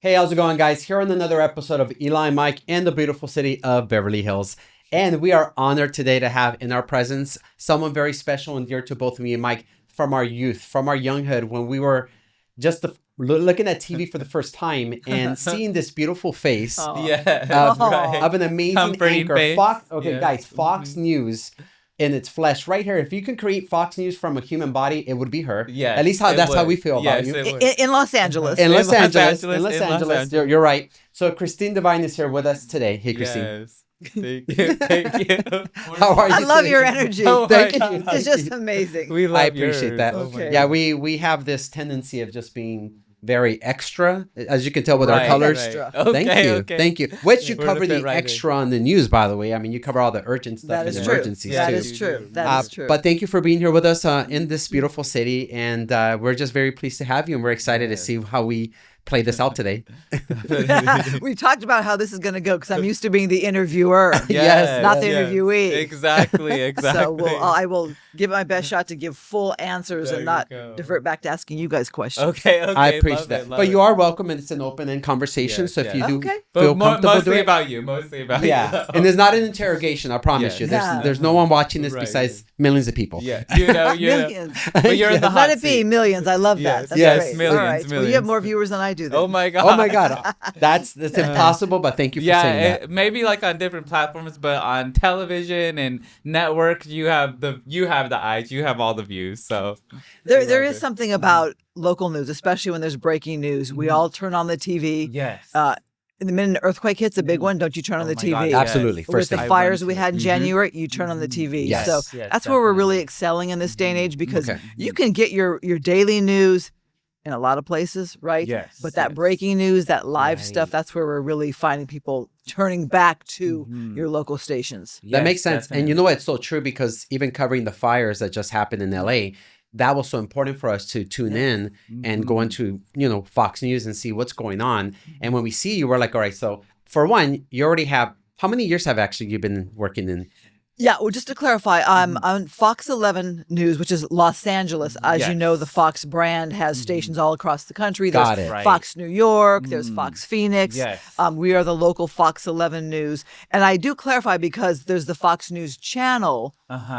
Hey, how's it going, guys? Here on another episode of Eli and Mike in the beautiful city of Beverly Hills. And we are honored today to have in our presence someone very special and dear to both me and Mike from our youth, from our younghood, when we were just looking at TV for the first time and seeing this beautiful face of an amazing Comforting anchor. face. Guys, Fox News in its flesh right here. If you can create Fox News from a human body, it would be her. Yeah, at least that's how we feel about you. In Los Angeles. In Los Angeles. You're right. So Christine Devine is here with us today. Hey, Christine. Yes. Thank you. How are you? I love today? your energy. Thank you. It's just amazing. We love I appreciate yours. that. Oh my Okay. Yeah, we have this tendency of just being very extra, as you can tell with our Right, colors. Extra. Okay, Thank you. Which you We're cover gonna the fit right in. extra on the news, by the way. I mean, you cover all the urgent stuff That and is true. emergencies That too. is true. That is true. But thank you for being here with us in this beautiful city, and we're just very pleased to have you, and we're excited to see how we play this out today. We talked about how this is going to go because I'm used to being the interviewer, Yes, not the yes. interviewee. Exactly. So I will give my best shot to give full answers There and you not go. divert back to asking you guys questions. Okay. I appreciate love that. it, love But it. you are welcome, and it's an open-end conversation. Yes, so if yes. you do Okay. feel But comfortable mostly doing it, about you. Mostly about you. yeah. And it's not an interrogation. I promise Yes. you. Yeah. There's no one watching this Right. besides millions of people. Yeah. You know. Millions. But you're in the hot Let it be seat. millions. I love Yes. that. That's Yes. great. Millions, All right. Well, you have millions. more viewers than I do. Then. Oh my god. Oh my God, that's impossible. But thank you for saying that. Maybe like on different platforms, but on television and network, you have the eyes, you have all the views. So There love is it. something about local news, especially when there's breaking news. We all turn on the TV. yes. In the minute an earthquake hits, a big one, don't you turn on Oh the my TV? God, Absolutely. With First the thing. fires we to had in it. January, you turn on the TV. Yes. So Yes, that's where we're definitely. really excelling in this day and age because Okay. you can get your daily news in a lot of places, right? Yes, But that yes. breaking news, that live Right. stuff, that's where we're really finding people turning back to Mhm. your local stations. That Yes, makes sense. And you know what? It's so true because even covering the fires that just happened in LA, that was so important for us to tune in and go into, Fox News and see what's going on. And when we see you, we're like, all right, so for one, you already have, how many years have actually you been working in? Yeah, well, just to clarify, I'm on Fox 11 News, which is Los Angeles. As you know, the Fox brand has stations all across the country. There's Got it. Right. Fox New York, there's Fox Phoenix. Yes. We are the local Fox 11 News. And I do clarify because there's the Fox News channel,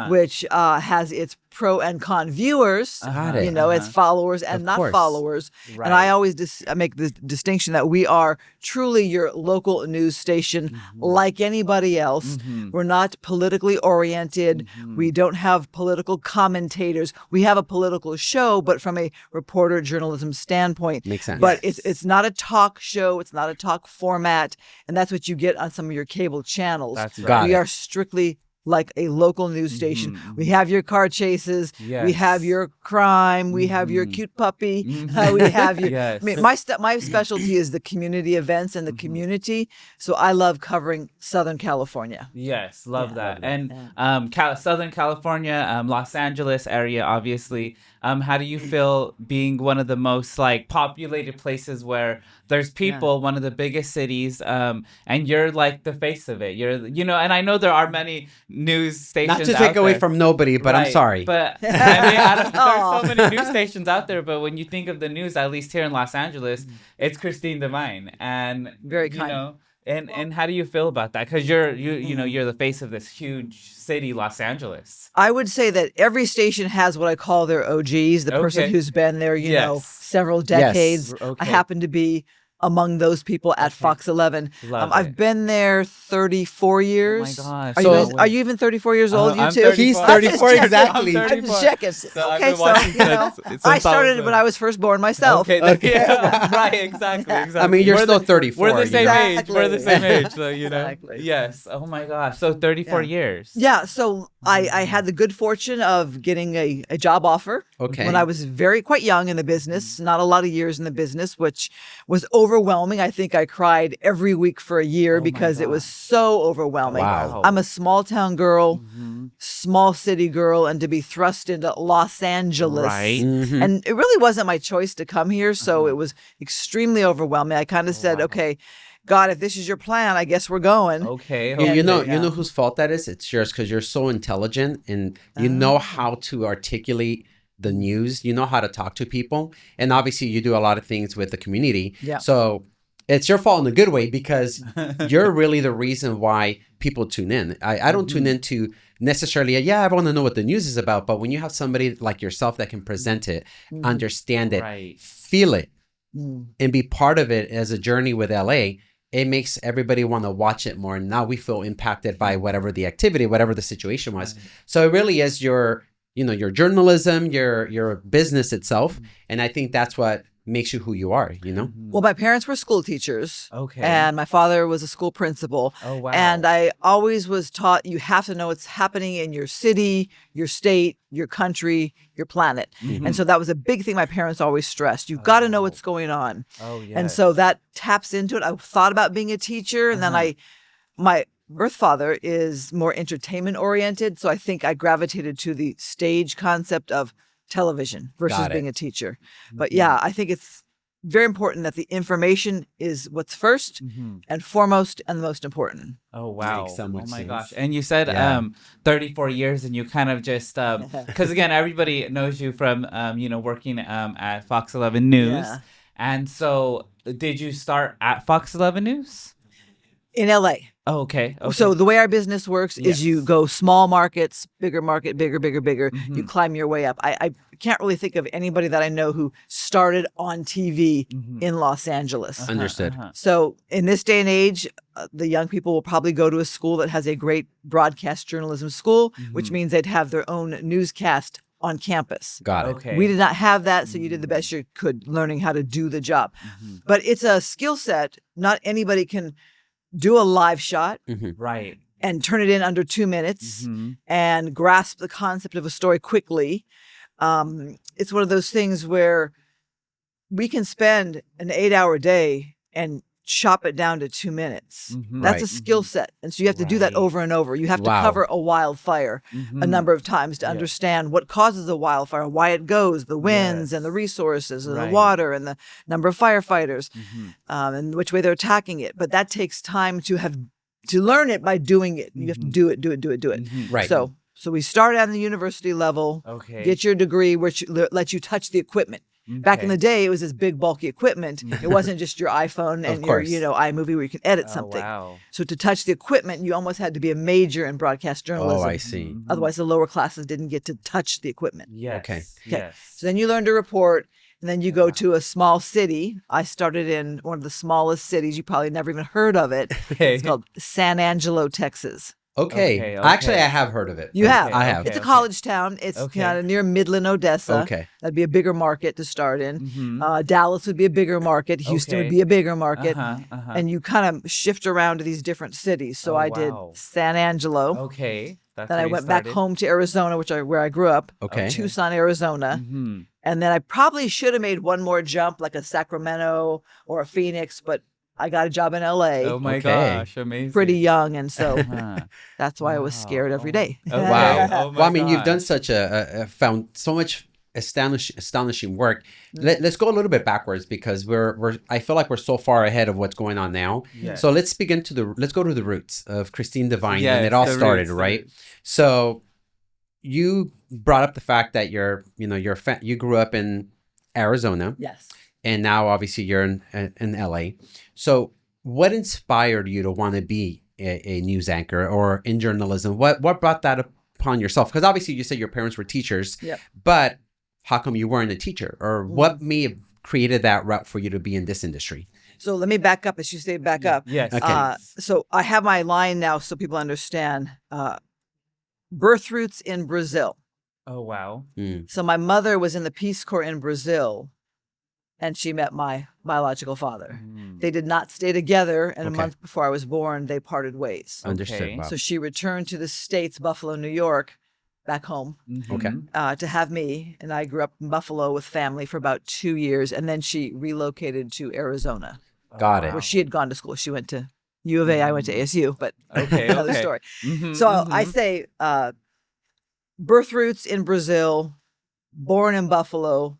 which has its pro and con viewers. Got it. It's followers and Of not course. followers. Right. And I always make the distinction that we are truly your local news station like anybody else. We're not politically oriented. We don't have political commentators. We have a political show, but from a reporter journalism standpoint. Makes sense. But it's not a talk show. It's not a talk format. And that's what you get on some of your cable channels. That's Got We it. are strictly like a local news station. We have your car chases. We Yes. have your crime. We have your cute puppy. We have your. Yes. I mean, my specialty is the community events and the community. So I love covering Southern California. Yes, love that. And Yeah. Southern California, Los Angeles area, obviously. How do you feel being one of the most populated places where there's people, one of the biggest cities, and you're like the face of it. And I know there are many news stations. Not to take out away there. from nobody, but I'm Right, sorry. But there's so many news stations out there. But when you think of the news, at least here in Los Angeles, it's Christine Devine, and Very you kind. know, and how do you feel about that? Because you're the face of this huge city, Los Angeles. I would say that every station has what I call their OGs, the person Okay. who's been there, Yes. several decades. Okay. I happen to be among those people at Fox 11. Love I've it. been there 34 years. Oh my gosh. Are you even 34 years old? You I'm too? 34. He's I'm just 34 checking. exactly. I'm I'm just checking. So I've Okay, been so watching since I I started was when I was first born myself. Okay. Yeah, right. Exactly. I mean, you're We're still the- 34. We're the same age. We're the Exactly. same age. So Exactly. Yes. Oh my gosh. So 34 years. Yeah, so I had the good fortune of getting a job offer Okay. when I was quite young in the business, not a lot of years in the business, which was overwhelming. I think I cried every week for a year because it was so overwhelming. Wow. I'm a small town girl, small city girl, and to be thrust into Los Angeles. Right. Mhm. And it really wasn't my choice to come here, so it was extremely overwhelming. I kind of said, okay, God, if this is your plan, I guess we're going. Okay. You know yeah. whose fault that is? It's yours because you're so intelligent and you know how to articulate the news. You know how to talk to people, and obviously you do a lot of things with the community. Yeah. So it's your fault in a good way because you're really the reason why people tune in. I don't tune in to necessarily, I want to know what the news is about. But when you have somebody like yourself that can present it, understand it, feel it, and be part of it as a journey with LA, it makes everybody want to watch it more. And now we feel impacted by whatever the activity, whatever the situation was. So it really is your journalism, your business itself. And I think that's what makes you who you are, Well, my parents were school teachers. Okay. And my father was a school principal. Oh, wow. And I always was taught you have to know what's happening in your city, your state, your country, your planet. And so that was a big thing my parents always stressed. You've got to know what's going on. Oh, yes. And so that taps into it. I thought about being a teacher, and then my birth father is more entertainment oriented. So I think I gravitated to the stage concept of television versus being a teacher. But I think it's very important that the information is what's first and foremost and the most important. Oh, wow. Makes so much my sense. gosh. And you said 34 years, and you kind of just, because again, everybody knows you from, working at Fox 11 News. Yeah. And so did you start at Fox 11 News? In LA. Oh, okay. So the way our business works is you go small markets, bigger market, bigger. You climb your way up. I can't really think of anybody that I know who started on TV in Los Angeles. Understood. So in this day and age, the young people will probably go to a school that has a great broadcast journalism school, which means they'd have their own newscast on campus. Got it. Okay. We did not have that, so you did the best you could learning how to do the job. But it's a skill set. Not anybody can do a live shot Right. and turn it in under 2 minutes and grasp the concept of a story quickly. It's one of those things where we can spend an 8-hour day and chop it down to 2 minutes. That's Right. a skill set. And so you have to do that over and over. You have to Wow. cover a wildfire a number of times to understand what causes a wildfire, why it goes, the winds and the resources and the water and the number of firefighters and which way they're attacking it. But that takes time to learn it by doing it. You have to do it. Right. So we start at the university level, get your degree, which lets you touch the equipment. Back in the day, it was this big, bulky equipment. It wasn't just your iPhone and your, iMovie where you can edit something. Wow. So to touch the equipment, you almost had to be a major in broadcast journalism. Oh, I see. Otherwise, the lower classes didn't get to touch the equipment. Yes. Okay. Yes. So then you learn to report, and then you go to a small city. I started in one of the smallest cities. You probably never even heard of it. It's called San Angelo, Texas. Okay. Actually, I have heard of it. You have? I have. It's a college town. It's kind of near Midland, Odessa. Okay. That'd be a bigger market to start in. Dallas would be a bigger market. Houston would be a bigger market. And you kind of shift around to these different cities. So I did San Angelo. Okay. That's Then where I you went back started? home to Arizona, where I grew up. Okay. Tucson, Arizona. And then I probably should have made one more jump, like a Sacramento or a Phoenix, but I got a job in LA. Oh my Okay. gosh, amazing. Pretty young, and so Uh-huh. that's why I was scared every day. Oh, Wow. Oh my Well, I mean, you've gosh. done such found so much astonishing work. Let's go a little bit backwards because I feel like we're so far ahead of what's going on now. Yes. So let's go to the roots of Christine Devine Yes, when it all the started, roots, the right? roots. So you brought up the fact that you grew up in Arizona, Yes. and now obviously you're in LA. So what inspired you to want to be a news anchor or in journalism? What brought that upon yourself? Because obviously you said your parents were teachers, Yep. but how come you weren't a teacher? Or what may have created that route for you to be in this industry? So let me back up, as you say, back up. Yes. Okay. So I have my line now so people understand. Birth roots in Brazil. Oh wow. So my mother was in the Peace Corps in Brazil, and she met my biological father. They did not stay together, and a month before I was born, they parted ways. Understood. Okay. Wow. So she returned to the States, Buffalo, New York, back home, Okay. to have me. And I grew up in Buffalo with family for about 2 years, and then she relocated to Arizona, Got it. where she had gone to school. She went to U of A, I went to ASU, but Okay, another okay. story. So I say birth roots in Brazil, born in Buffalo,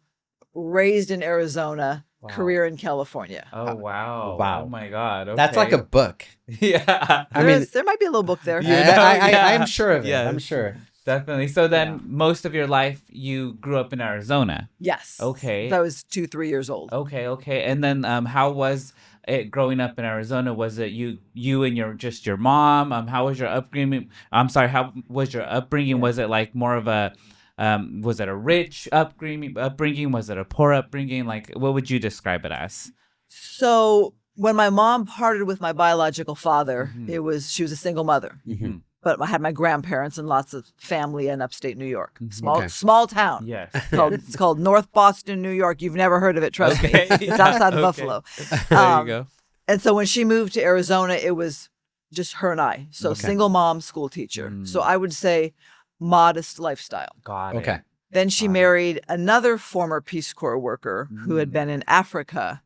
raised in Arizona, career in California. Oh wow. Wow. Oh my God. Okay. That's like a book. yeah. I mean, There might be a little book there. Yeah. I am sure of it. Yes. I'm sure. Definitely. So then most of your life you grew up in Arizona. Yes. Okay. I was 2-3 years old. Okay. And then how was it growing up in Arizona? Was it you and your mom? How was your upbringing? I'm sorry, how was your upbringing? Yeah. Was it like more of a was it a rich upbringing? Was it a poor upbringing? Like what would you describe it as? So when my mom parted with my biological father, she was a single mother. Mm-hmm. But I had my grandparents and lots of family in upstate New York. Okay. Small town. Yes. It's called North Boston, New York. You've never heard of it, trust me. It's outside of Buffalo. There you go. And so when she moved to Arizona, it was just her and I. So single mom, school teacher. So I would say modest lifestyle. Got it. Okay. Then she married another former Peace Corps worker who had been in Africa.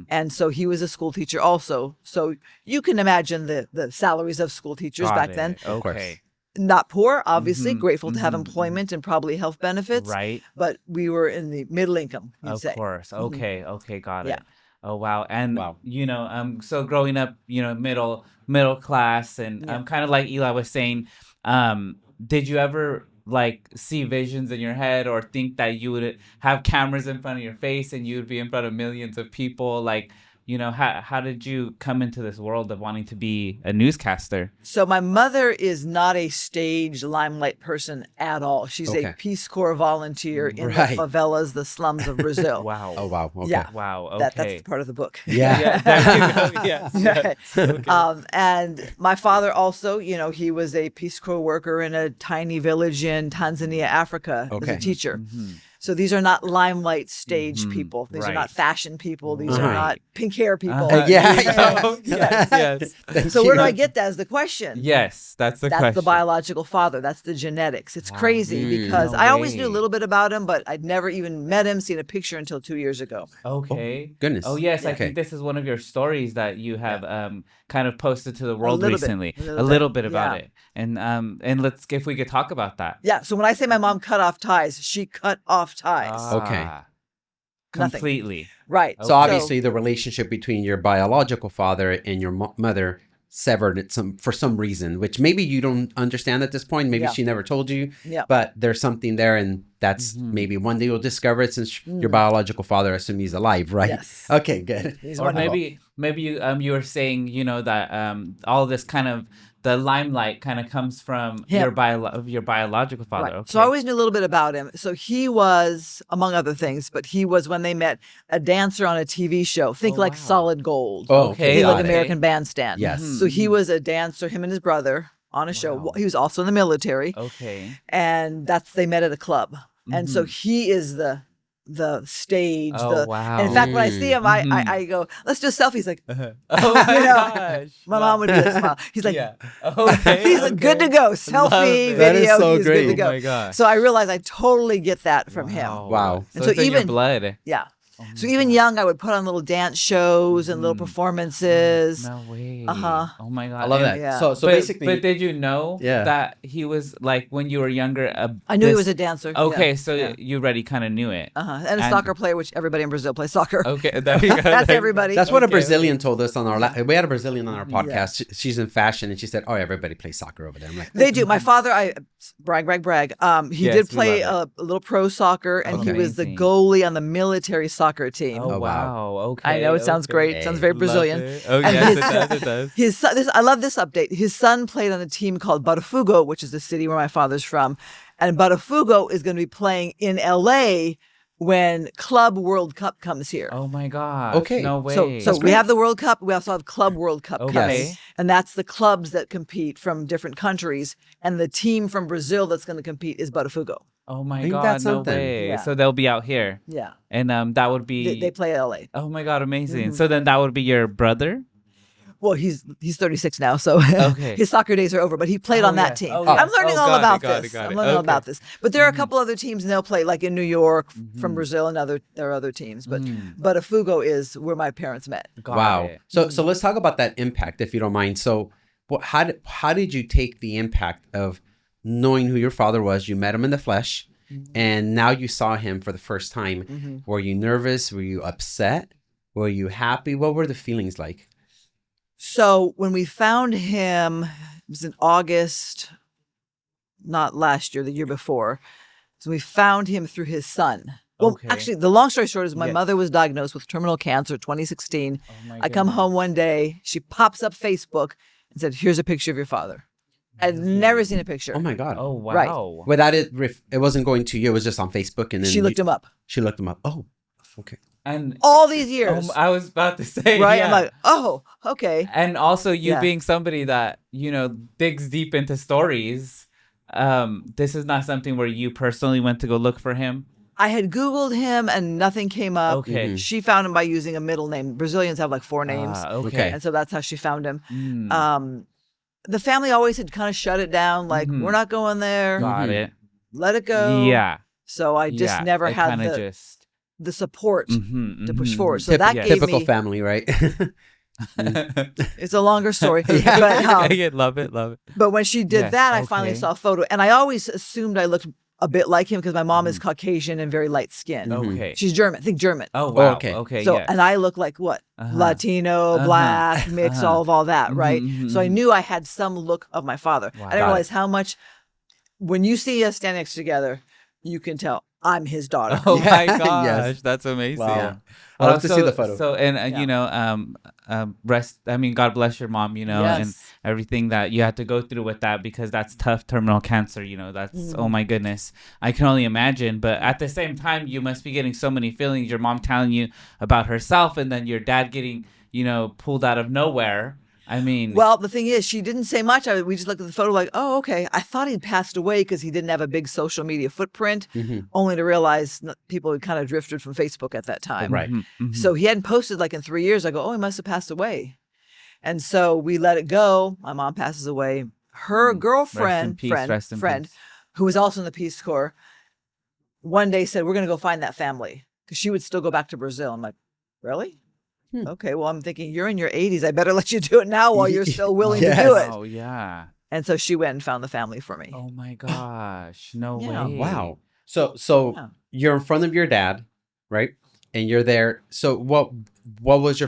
And so he was a school teacher also. So you can imagine the salaries of school teachers Got back it. then. Okay. Not poor, obviously, grateful to have employment and probably health benefits. Right. But we were in the middle income, you'd say. Of course. Okay. Got it. Yeah. Oh wow. And so growing up, middle class and kind of like Eli was saying, did you ever like see visions in your head or think that you would have cameras in front of your face and you would be in front of millions of people? Like, how did you come into this world of wanting to be a newscaster? So my mother is not a stage limelight person at all. She's a Peace Corps volunteer in the favelas, the slums of Brazil. Wow. Oh, wow. Okay. Yeah. Wow. Okay. That's part of the book. Yeah. There you go. Yes. Okay. And my father also, he was a Peace Corps worker in a tiny village in Tanzania, Africa, as a teacher. So these are not limelight stage people. These are not fashion people. These are not pink hair people. Yes. So where do I get that is the question. Yes, that's the question. That's the biological father. That's the genetics. It's crazy because I always knew a little bit about him, but I'd never even met him, seen a picture until 2 years ago. Okay. Oh, goodness. Oh, yes. I think this is one of your stories that you have kind of posted to the world recently. A little bit about it. And if we could talk about that. Yeah. So when I say my mom cut off ties, she cut off ties. Okay. Completely. Right. So obviously the relationship between your biological father and your mother severed it for some reason, which maybe you don't understand at this point. Maybe she never told you, but there's something there, and that's maybe one day you'll discover it since your biological father, I assume he's alive, right? Yes. Okay, good. Or maybe you were saying, that all this kind of the limelight kind of comes from your biological father. Right. Okay. So I always knew a little bit about him. So he was, among other things, but he was, when they met, a dancer on a TV show. Think like Solid Gold. Oh, okay. Think like American Bandstand. Yes. So he was a dancer, him and his brother, on a show. He was also in the military. Okay. And they met at a club. And so he is the stage. Wow. And in fact, when I see him, I go, let's do a selfie. He's like, Oh my gosh. my mom would do this smile. He's like, okay. he's like, good to go. Selfie, That is video. so He's great. good to go. Oh my gosh. So I realized I totally get that from him. Wow. So, So it's in your even- blood. Yeah. So even young, I would put on little dance shows and little performances. No way. Uh-huh. Oh my god. I love that. Yeah. So basically, but did you know that he was like when you were younger? I knew he was a dancer. Okay, so you already kind of knew it. And a soccer player, which everybody in Brazil plays soccer. Okay, there you go. That's everybody. that's what a Brazilian told us on our. We had a Brazilian on our podcast. She's in fashion, and she said, "Oh, everybody plays soccer over there." I'm like, They do. My father, brag. He Yes, did we play love a little pro soccer, and he was the Amazing. goalie on the military soccer team. Oh wow. wow. Okay. I know it sounds great. Sounds very Love Brazilian. it. Oh And yes, it does. His son, I love this update. His son played on a team called Botafogo, which is the city where my father's from, and Botafogo is going to be playing in LA when Club World Cup comes here. Oh my god. Okay. No way. So we have the World Cup. We also have Club World Cup Okay. coming, Yes. and that's the clubs that compete from different countries. And the team from Brazil that's going to compete is Botafogo. Oh my Ain't god. that No something? way. Yeah. So they'll be out here, Yeah, and that would be. they play at LA. Oh my god, amazing. So then that would be your brother. Well, he's 36 now, so Okay. his soccer days are over. But he played Oh, on that yes. team. Oh, I'm yes. learning Oh, all got it, about got it, this. got I'm it. learning all Okay. about this. But there are a couple other teams, and they'll play like in New York from Brazil, and there are other teams. But Botafogo is where my parents met. Got wow. it. So let's talk about that impact, if you don't mind. So, how did you take the impact of knowing who your father was? You met him in the flesh, and now you saw him for the first time. Were you nervous? Were you upset? Were you happy? What were the feelings like? So when we found him, it was in August not last year, the year before. So we found him through his son. Well, Okay. actually, the long story short is my Yeah. mother was diagnosed with terminal cancer 2016. Oh my I come goodness. home one day, she pops up Facebook and said, "Here's a picture of your father." I'd never seen a picture. Oh my God. Oh wow. Right. Without it, it wasn't going to you. It was just on Facebook, and then She looked him up. She looked him up. Oh, okay. And All these years. I was about to say, right? yeah. I'm like, oh, okay. And also you Yeah. being somebody that, digs deep into stories, this is not something where you personally went to go look for him. I had Googled him and nothing came up. Okay. Mhm. She found him by using a middle name. Brazilians have like 4 names. Okay. And so that's how she found him. Mm, The family always had kind of shut it down. Like, Mhm. we're not going there. got Mhm. it. Let it go. Yeah. So I just yeah. never It had kinda the, just the support Mhm, to push mhm. forward. So that yeah. gave Typical me, family, right? it's a longer story. Yeah. But, Love it. but when she did Yes, that, I finally okay. saw a photo. And I always assumed I looked a bit like him because my mom Mm-hmm. is Caucasian and very light skinned. Okay. She's German. Think German. Oh wow. okay. Okay. So, yes. and I look like what? Uh-huh. Latino, Uh-huh. black, mix, Uh-huh. all that, right? Mhm, So I mhm. knew I had some look of my father. Wow. I Got didn't it. realize how much, when you see us standing next to together, you can tell I'm his daughter. Oh my Yes. gosh, that's amazing. Wow. Yeah. I'll have to see the photo. So, and Yeah. rest. I mean, God bless your mom. And Yes. everything that you had to go through with that, because that's tough. Terminal cancer. That's oh Mm. my goodness. I can only imagine. But at the same time, you must be getting so many feelings. Your mom telling you about herself, and then your dad getting pulled out of nowhere. I mean, Well, the thing is, she didn't say much. We just looked at the photo like, oh, okay. I thought he'd passed away because he didn't have a big social media footprint, Mhm. only to realize people had kind of drifted from Facebook at that time. Right. mhm, mhm. So he hadn't posted like in 3 years. I go, oh, he must have passed away. And so we let it go. My mom passes away. Her girlfriend, peace, rest in friend, peace. who was also in the Peace Corps, one day said, we're going to go find that family because she would still go back to Brazil. I'm like, really? Okay, well, I'm thinking you're in your 80s. I better let you do it now while you're still willing to do it. Oh yeah. And so she went and found the family for me. Oh my gosh. No Yeah. way. Wow. So Yeah. you're in front of your dad, right? And you're there. So what was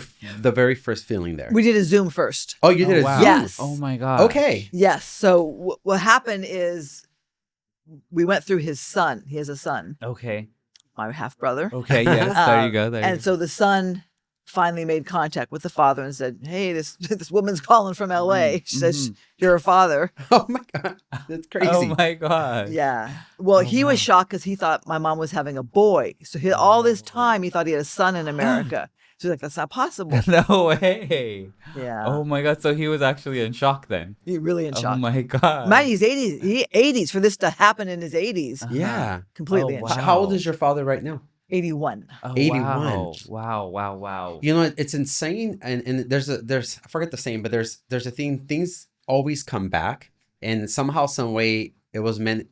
the very first feeling there? We did a Zoom first. Oh, you did a wow. Zoom. Yes. Oh my god. Okay. Yes. So what happened is we went through his son. He has a son, Okay. my half brother. Okay. Yes. There you go. There. And so the son finally made contact with the father and said, hey, this woman's calling from LA. She says, you're her father. Oh my God. That's crazy. Oh my god. Yeah. Well, he was shocked because he thought my mom was having a boy. So all this time he thought he had a son in America. So he's like, that's not possible. No way. Yeah. Oh my god. So he was actually in shock then. He really in shock. Oh my god. Man, he's 80s. 80s for this to happen in his 80s. Yeah. Completely Oh, in wow. shock. How old is your father right now? 81. Oh, 81. Wow. You know, it's insane. And there's I forget the saying, but there's a thing, things always come back. And somehow, some way, it was meant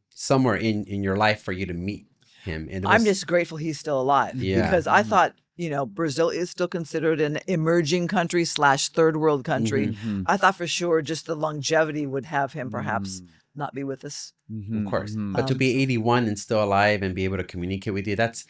somewhere in your life for you to meet him. And I'm just grateful he's still alive. Yeah. Because I thought, Brazil is still considered an emerging country / third world country. Mhm. I thought for sure just the longevity would have him perhaps not be with us. Of course. Mhm. But to be 81 and still alive and be able to communicate with you, that's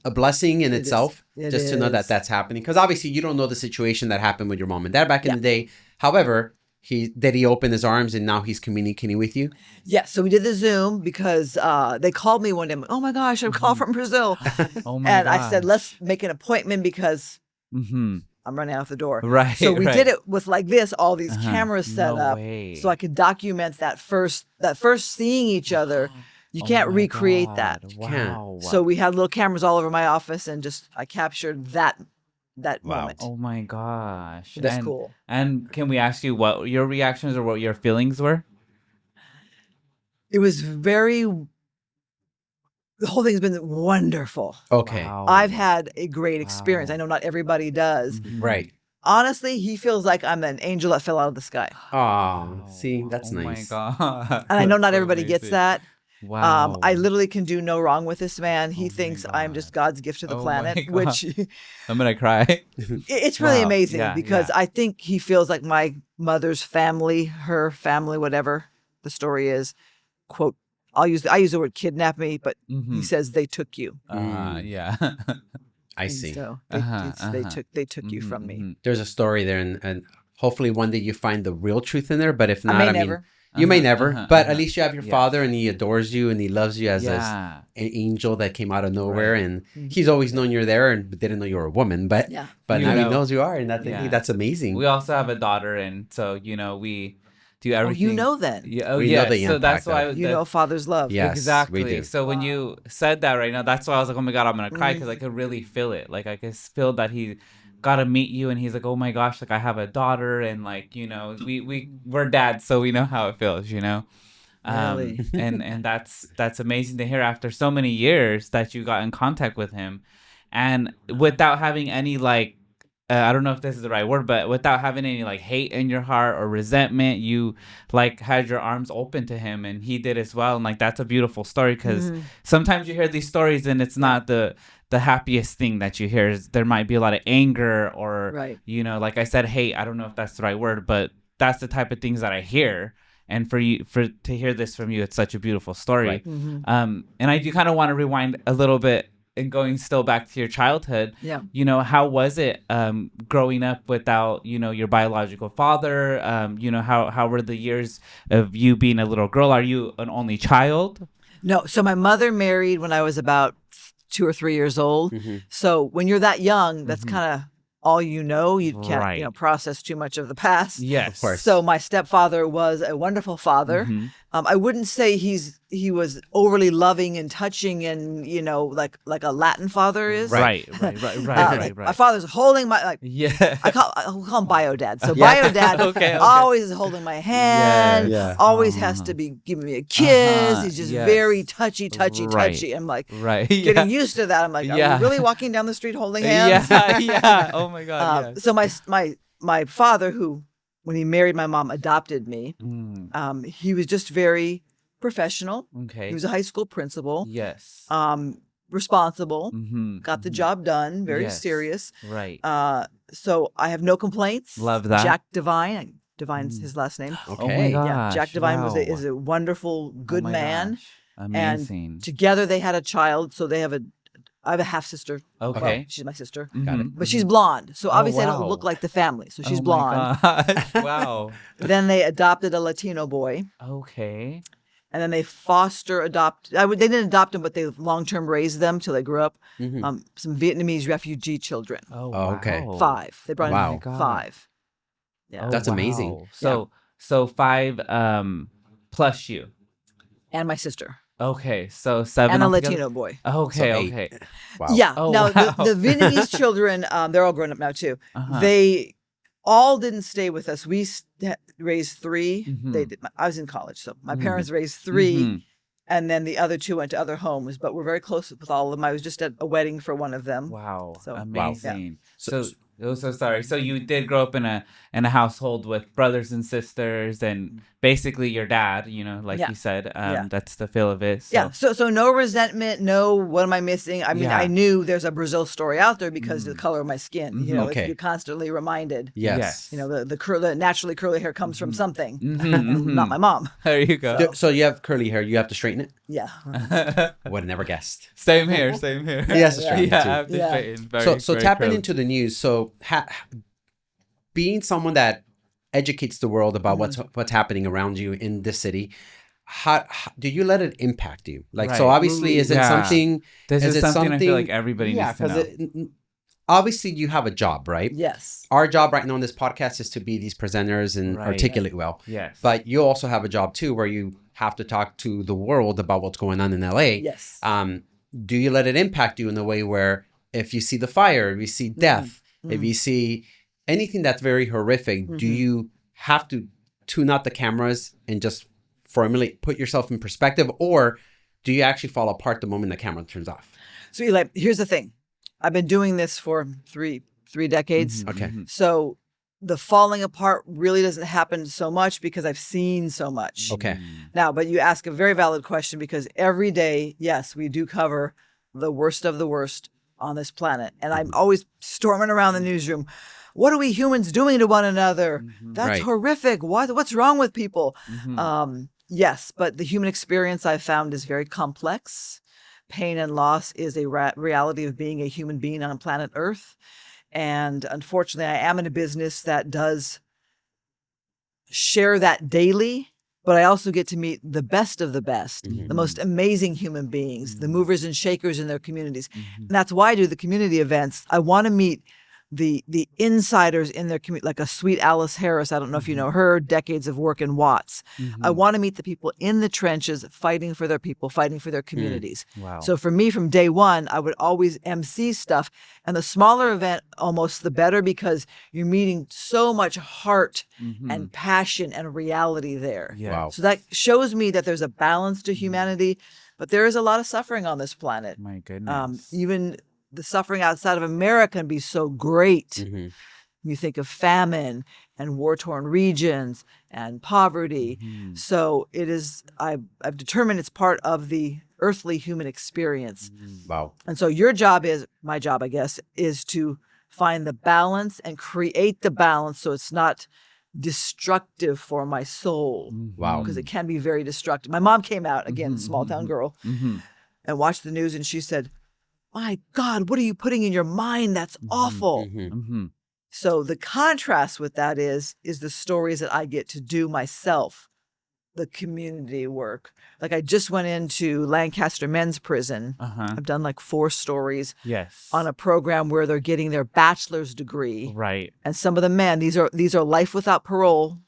a blessing in It itself. is. It Just to know that is. that's happening. Because obviously you don't know the situation that happened with your mom and dad back in Yeah. the day. However, he opened his arms and now he's communicating with you. Yeah, so we did the Zoom because they called me one day. Oh my gosh, I'm called from Brazil. Oh my And god. I said, let's make an appointment because Mm-hmm. I'm running out the door. Right. So we right. did it with like this, all these Uh-huh. cameras set No up. way. So I could document that first seeing each other. You Oh can't my recreate God. that. Wow. So we had little cameras all over my office and I captured that Wow. moment. Oh my gosh. That's cool. And can we ask you what your reactions or what your feelings were? It was the whole thing's been wonderful. Okay. Wow. I've had a great experience. Wow. I know not everybody does. Mhm. Right. Honestly, he feels like I'm an angel that fell out of the sky. Oh, see, that's oh nice. my god. And I know not That's everybody gets amazing. that. Wow. I literally can do no wrong with this man. He Oh my thinks I'm just God. God's gift to the Oh my planet, God. which I'm gonna cry. it's really Wow. amazing Yeah, because yeah. I think he feels like my mother's family, her family, whatever the story is. Quote, I use the word kidnap me, but he Mhm. says they took you. Yeah. I And see. So Uh-huh, they took you from me. Mhm. There's a story there, and hopefully one day you find the real truth in there. But if I not, may I mean, never. You may never, but at least you have your Yes. father, and he adores you, and he loves you as Yeah. an angel that came out of nowhere, Right. and he's always known you're there, and didn't know you were a woman, but Yeah. but You now he know, knows you are, and yeah. that's amazing. We also have a daughter, and so we do Oh, everything. you know then. Yeah. Oh, We know yeah. the So that's impact why You know father's love. Yes, exactly. we do. So when you said that right now, that's why I was like, oh my God, I'm gonna cry, Mm-hmm. because I could really feel it. Like I could feel that he got to meet you, and he's like, oh my gosh, like I have a daughter, and like we're dads, so we know how it feels. Really? And that's amazing to hear after so many years that you got in contact with him, and without having any like I don't know if this is the right word, but without having any like hate in your heart or resentment, you like had your arms open to him, and he did as well. And like that's a beautiful story, because sometimes you hear these stories and it's not the happiest thing that you hear. There might be a lot of anger or Right. like I said, hate. I don't know if that's the right word, but that's the type of things that I hear. And to hear this from you, it's such a beautiful story. Right. And I do kind of want to rewind a little bit and going still back to your childhood. Yeah. How was it growing up without your biological father? How were the years of you being a little girl? Are you an only child? No. So my mother married when I was about 2 or 3 years old. So when you're that young, that's kind of all you know. You can't Right. process too much of the past. Yes, Of course. So my stepfather was a wonderful father. I wouldn't say he was overly loving and touching and like a Latin father is. Right. My father's holding my Yeah. I call him bio dad. So Yeah. bio dad Okay. always is holding my hand. Yeah. Always has to be giving me a kiss. Uh-huh. He's just Yes. very touchy. Right. I'm like Right. getting used to that. I'm like, are Yeah. we really walking down the street holding hands? Yeah. Oh my God. Yes. So my father, who when he married my mom, adopted me. He was just very professional. Okay. He was a high school principal. Yes. Responsible. Mm-hmm. Got the job done. Very Yes. serious. Right. So I have no complaints. Love that. Jack Devine. Devine's his last name. Oh my Okay. gosh. Yeah, Jack Devine wow. is a wonderful, good Oh my man. gosh. Amazing. And together they had a child. So I have a half sister. Okay. Well, she's my sister, Got it. Mhm. but she's blonde. So obviously I wow. don't look like the family. So she's Oh my blonde. gosh. Wow. Then they adopted a Latino boy. Okay. And then they they didn't adopt them, but they long-term raised them till they grew up. Some Vietnamese refugee children. Oh, Oh, okay. wow. 5. They brought Wow. in 5. Yeah. Oh, That's amazing. wow. So 5 plus you. And my sister. Okay. So 7 And a altogether? Latino boy. Okay. So 8. Okay. Wow. Yeah. Oh, now wow. the Vietnamese children, they're all grown up now too. Uh-huh. They all didn't stay with us. We raised 3. Mhm. They did. I was in college, so my parents raised 3, Mhm. and then the other 2 went to other homes. But we're very close with all of them. I was just at a wedding for one of them. Wow. So- Amazing. So- So sorry. So you did grow up in a household with brothers and sisters, and basically your dad, like Yeah. you said, Yeah. that's the feel of it. So. Yeah. So no resentment. No, what am I missing? I mean, Yeah. I knew there's a Brazil story out there because of the color of my skin. Okay. You're constantly reminded. Yes. The naturally curly hair comes from something. Mhm. Not my mom. There you go. So you have curly hair. You have to straighten it. Yeah. I would have never guessed. Same here. Same here. He has to straighten Yeah, too. I have to Yeah. straighten. Very, So very tapping curly. into the news. So being someone that educates the world about what's happening around you in this city, how do you let it impact you? Like, so Right. obviously, is it Yeah. something? This is it something I feel like everybody yeah, needs to know. because obviously you have a job, right? Yes. Our job right now on this podcast is to be these presenters and Right. articulate well. Yes. But you also have a job too, where you have to talk to the world about what's going on in LA. Yes. Do you let it impact you in a way where if you see the fire, if you see death, if you see anything that's very horrific, do you have to tune out the cameras and just put yourself in perspective, or do you actually fall apart the moment the camera turns off? So Eli, here's the thing. I've been doing this for three decades. Okay. So the falling apart really doesn't happen so much because I've seen so much. Okay. Now, but you ask a very valid question because every day, yes, we do cover the worst of the worst on this planet. And I'm always storming around the newsroom. What are we humans doing to one another? That's Right. horrific. What's wrong with people? Mm-hmm. Yes, but the human experience I've found is very complex. Pain and loss is a reality of being a human being on planet Earth. And unfortunately, I am in a business that does share that daily. but I also get to meet the best of the best, Mhm. the most amazing human beings, the movers and shakers in their communities. Mhm. And that's why I do the community events. I want to meet the insiders in their community, like a sweet Alice Harris. I don't know if you know her, decades of work in Watts. I want to meet the people in the trenches fighting for their people, fighting for their communities. Wow. So for me, from day one, I would always MC stuff. And the smaller event, almost the better, because you're meeting so much heart and passion and reality there. Yeah. Wow. So that shows me that there's a balance to humanity, but there is a lot of suffering on this planet. My goodness. Even the suffering outside of America can be so great. Mhm. You think of famine and war-torn regions and poverty. So it is, I've determined it's part of the earthly human experience. Wow. And so your job is, my job, I guess, is to find the balance and create the balance so it's not destructive for my soul. Wow. Because it can be very destructive. My mom came out, again, small town girl, and watched the news, and she said, "My God, what are you putting in your mind? That's awful." Mhm. So the contrast with that is the stories that I get to do myself, the community work. Like I just went into Lancaster Men's Prison. I've done like 4 stories Yes. on a program where they're getting their bachelor's degree. Right. And some of the men, these are life without parole,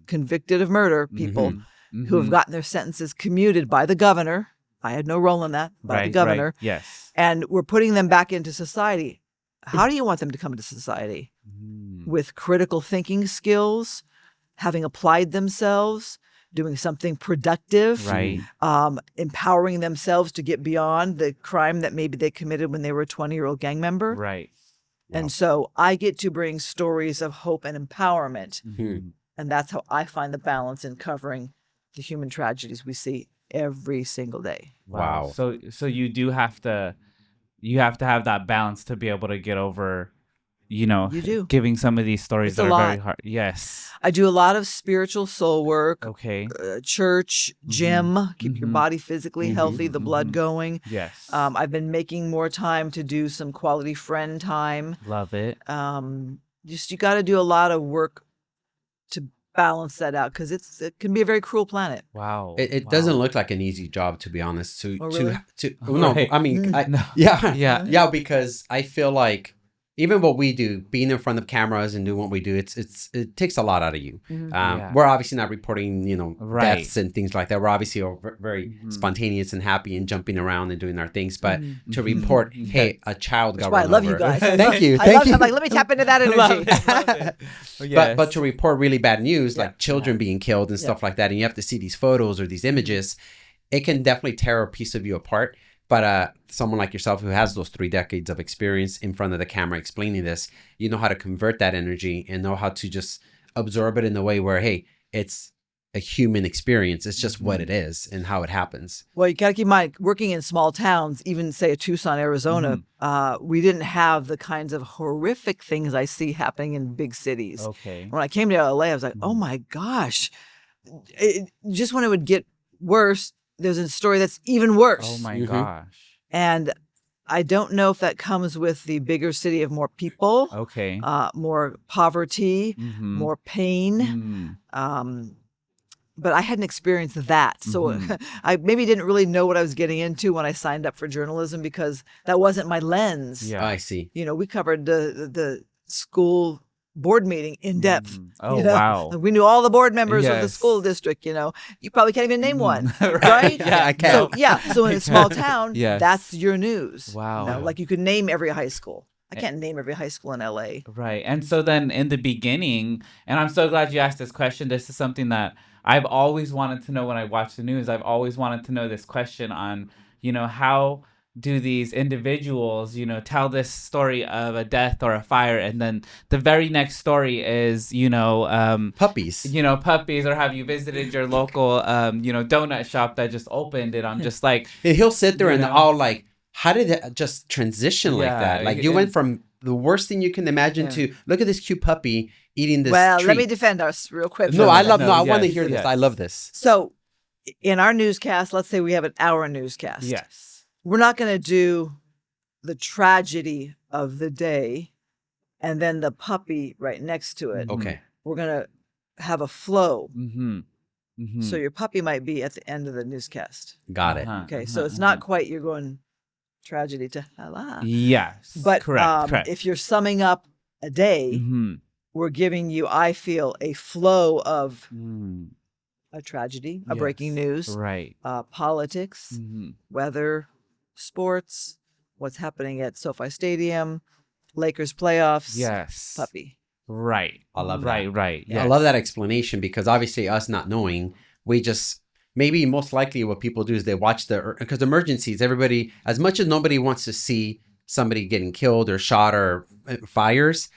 convicted of murder people who have gotten their sentences commuted by the governor. I had no role in that, by the governor. Right. Yes. And we're putting them back into society. How do you want them to come into society? With critical thinking skills, having applied themselves, doing something productive, Right. Empowering themselves to get beyond the crime that maybe they committed when they were a 20-year-old gang member. Right. And so I get to bring stories of hope and empowerment. And that's how I find the balance in covering the human tragedies we see every single day. Wow. So you do have to, you have to have that balance to be able to get over, you know, You do. giving some of these stories It's that a are very lot. hard. Yes. I do a lot of spiritual soul work, Okay. church, gym, keep your body physically healthy, the blood going. Yes. I've been making more time to do some quality friend time. Love it. Just you got to do a lot of work to balance that out because it can be a very cruel planet. Wow. It doesn't look like an easy job, to be honest. Oh, really? No, Right. I mean, No. yeah, Yeah. yeah, because I feel like even what we do, being in front of cameras and doing what we do, it takes a lot out of you. Yeah. We're obviously not reporting, Right. deaths and things like that. We're obviously very spontaneous and happy and jumping around and doing our things. But to report, hey, a child That's got why I run love over. you guys. Thank you, I thank love, you. I'm like, let me tap into that Love energy. it. Love it. Yes. But to report really bad news, like children being killed and stuff like that, and you have to see these photos or these images, it can definitely tear a piece of you apart. But someone like yourself who has those 3 decades of experience in front of the camera explaining this, you know how to convert that energy and know how to just absorb it in a way where, hey, it's a human experience. It's just what it is and how it happens. Well, you got to keep in mind, working in small towns, even say Tucson, Arizona, we didn't have the kinds of horrific things I see happening in big cities. Okay. When I came to LA, I was like, oh my gosh. Just when it would get worse, there's a story that's even worse. Oh my gosh. And I don't know if that comes with the bigger city of more people, Okay. more poverty, more pain. But I hadn't experienced that. So I maybe didn't really know what I was getting into when I signed up for journalism because that wasn't my lens. Yeah. I see. We covered the school board meeting in depth. Oh, wow. We knew all the board members of the Yes. school district, You probably can't even name one, right? Yeah, I can. So in a small town, Yes. that's your news. Wow. Like you could name every high school. I can't name every high school in LA. Right. And so then in the beginning, and I'm so glad you asked this question. This is something that I've always wanted to know when I watch the news. I've always wanted to know this question on, how do these individuals, tell this story of a death or a fire, and then the very next story is, Puppies. Puppies, or have you visited your local, donut shop that just opened? And I'm just like, And he'll sit there You and know? all like, how did it just transition like Yeah, that? Like you went from the worst thing you can imagine to look at this cute puppy eating this Well, treat. let me defend us real quick. No, I love. No, No, I want to yes, hear this. yes. I love this. So in our newscast, let's say we have an hour newscast. yes. We're not going to do the tragedy of the day and then the puppy right next to it. Okay. We're going to have a flow. Mm-hmm. Mhm. So your puppy might be at the end of the newscast. Got it. Okay, so it's not quite you're going tragedy to Allah. Yes. But correct. if you're summing up a day, we're giving you, I feel, a flow of a tragedy, a breaking news, Right. politics, weather, sports, what's happening at SoFi Stadium, Lakers playoffs, Yes. puppy. Right. I love that. Right. I love that explanation because obviously us not knowing, we just maybe most likely what people do is they watch because emergencies, everybody, as much as nobody wants to see somebody getting killed or shot or fires,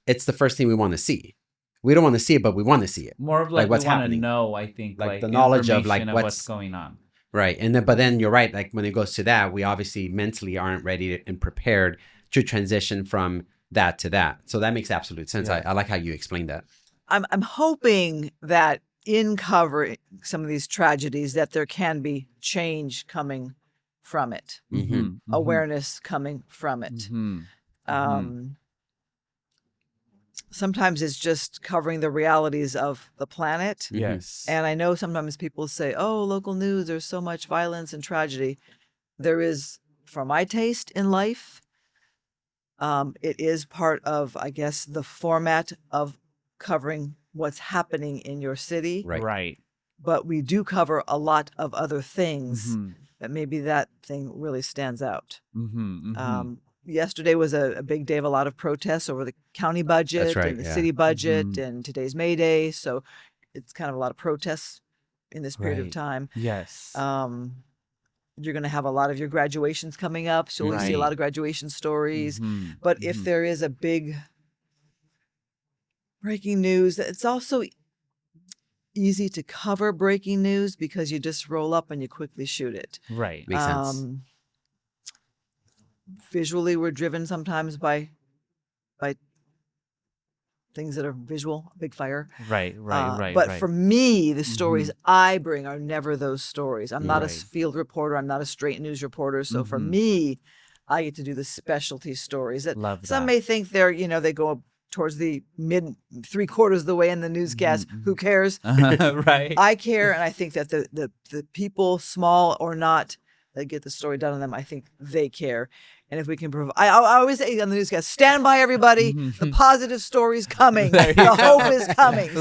it's the first thing we want to see. We don't want to see it, but we want to see it. More of like what's we want to happening. know, I think, like the knowledge of like information what's going on. Right. And then, but then you're right. Like when it goes to that, we obviously mentally aren't ready and prepared to transition from that to that. So that makes absolute sense. Yeah. I like how you explained that. I'm hoping that in covering some of these tragedies that there can be change coming from it, awareness coming from it. Sometimes it's just covering the realities of the planet. Yes. And I know sometimes people say, oh, local news, there's so much violence and tragedy. There is, for my taste in life, it is part of, I guess, the format of covering what's happening in your city. Right. But we do cover a lot of other things that maybe that thing really stands out. Yesterday was a big day of a lot of protests over the county budget and the city budget, and today's May Day. So it's kind of a lot of protests in this period of time. Yes. You're going to have a lot of your graduations coming up. So you'll see a lot of graduation stories. But if there is a big breaking news, it's also easy to cover breaking news because you just roll up and you quickly shoot it. Right. Makes sense. Visually, we're driven sometimes by things that are visual, big fire. Right. But for me, the stories I bring are never those stories. I'm not a field reporter. I'm not a straight news reporter. So for me, I get to do the specialty stories that some may think they're, they go towards the mid 3/4 of the way in the newscast. Who cares? Right. I care. And I think that the people, small or not, that get the story done on them, I think they care. And if we can provide, I always say on the newscast, stand by everybody. The positive story's coming. The hope is coming.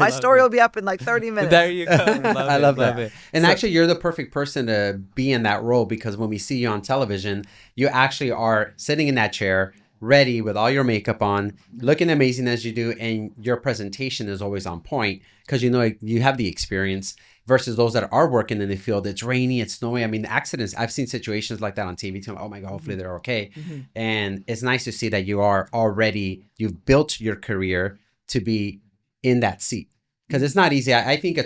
My story will be up in like 30 minutes. There you go. I love that. And actually, you're the perfect person to be in that role because when we see you on television, you actually are sitting in that chair, ready with all your makeup on, looking amazing as you do. And your presentation is always on point because you have the experience. Versus those that are working in the field, it's rainy, it's snowy. I mean, accidents, I've seen situations like that on TV too. Oh my God, hopefully they're okay. And it's nice to see that you've built your career to be in that seat. Because it's not easy. I think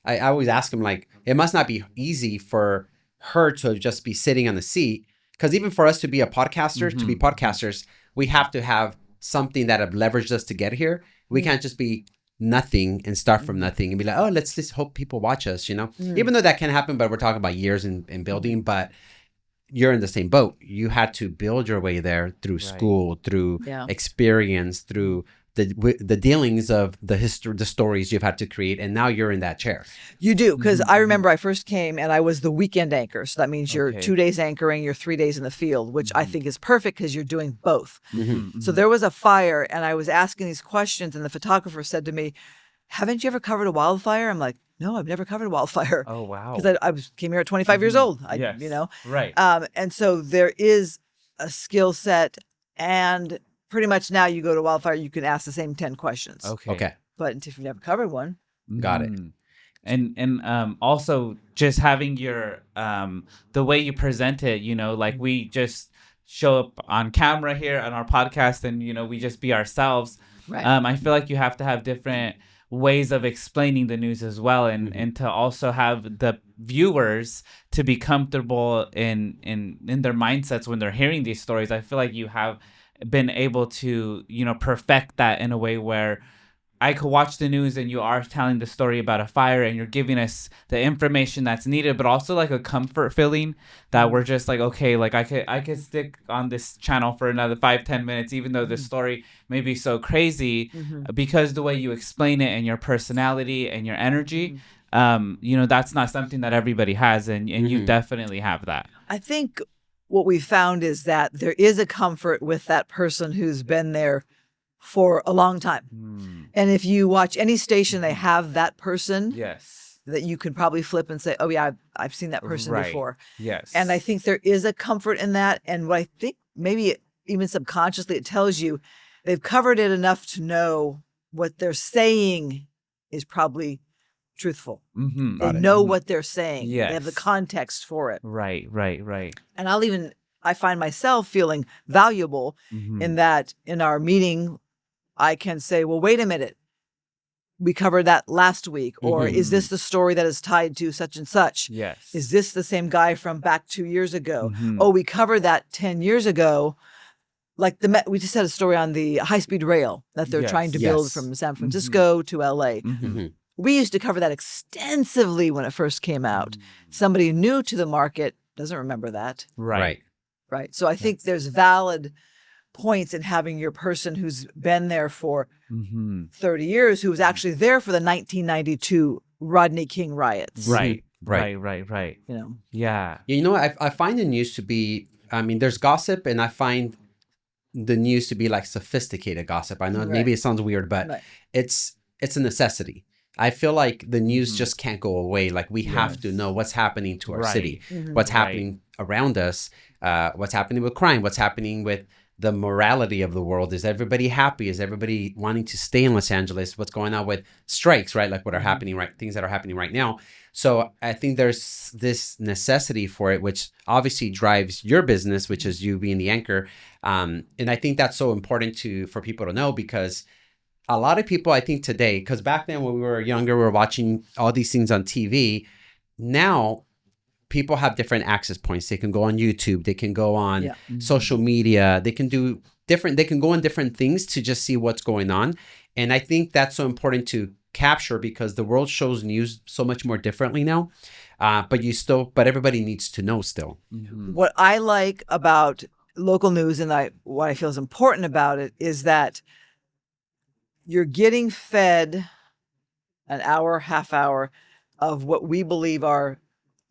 I always ask them, like, it must not be easy for her to just be sitting on the seat. Because even for us to be a podcaster, to be podcasters, we have to have something that have leveraged us to get here. We can't just be nothing and start from nothing and be like, oh, let's just hope people watch us, even though that can happen, but we're talking about years in building. But you're in the same boat. You had to build your way there through school, through experience, through the dealings of the stories you've had to create, and now you're in that chair. You do, because I remember I first came and I was the weekend anchor. So that means you're 2 days anchoring, you're 3 days in the field, which I think is perfect because you're doing both. So there was a fire and I was asking these questions and the photographer said to me, haven't you ever covered a wildfire? I'm like, no, I've never covered a wildfire. Oh, wow. Because I came here at 25 years old, Right. And so there is a skill set, and pretty much now you go to wildfire, you can ask the same 10 questions. Okay. But if you've never covered one. Got it. And also just having your the way you present it, like we just show up on camera here on our podcast and we just be ourselves. Right. I feel like you have to have different ways of explaining the news as well, and to also have the viewers to be comfortable in their mindsets when they're hearing these stories. I feel like you have been able to perfect that in a way where I could watch the news and you are telling the story about a fire and you're giving us the information that's needed, but also like a comfort feeling that we're just like, okay, like I could stick on this channel for another 5-10 minutes, even though the story may be so crazy, because the way you explain it and your personality and your energy, that's not something that everybody has, and you definitely have that. I think what we found is that there is a comfort with that person who's been there for a long time. And if you watch any station, they have that person. Yes. That you can probably flip and say, oh, yeah, I've seen that person before. Yes. And I think there is a comfort in that. And what I think maybe even subconsciously it tells you they've covered it enough to know what they're saying is probably truthful. They know what they're saying. Yes. They have the context for it. Right. And I find myself feeling valuable in that in our meeting, I can say, well, wait a minute. We covered that last week. Or is this the story that is tied to such and such? Yes. Is this the same guy from back 2 years ago? Oh, we covered that 10 years ago. Like we just had a story on the high-speed rail that they're trying to build from San Francisco to LA. We used to cover that extensively when it first came out. Somebody new to the market doesn't remember that. Right. So I think there's valid points in having your person who's been there for 30 years, who was actually there for the 1992 Rodney King riots. Right. Yeah. I find the news to be, there's gossip, and I find the news to be like sophisticated gossip. I know maybe it sounds weird, but it's a necessity. I feel like the news just can't go away. Like we have to know what's happening to our city, what's happening around us, what's happening with crime, what's happening with the morality of the world. Is everybody happy? Is everybody wanting to stay in Los Angeles? What's going on with strikes, right? Like what are happening, things that are happening right now. So I think there's this necessity for it, which obviously drives your business, which is you being the anchor. And I think that's so important for people to know, because a lot of people, I think today, because back then when we were younger, we were watching all these things on TV. Now, people have different access points. They can go on YouTube. They can go on social media. They can go on different things to just see what's going on. And I think that's so important to capture, because the world shows news so much more differently now. But everybody needs to know still. What I like about local news, and what I feel is important about it, is that you're getting fed an hour, half hour of what we believe are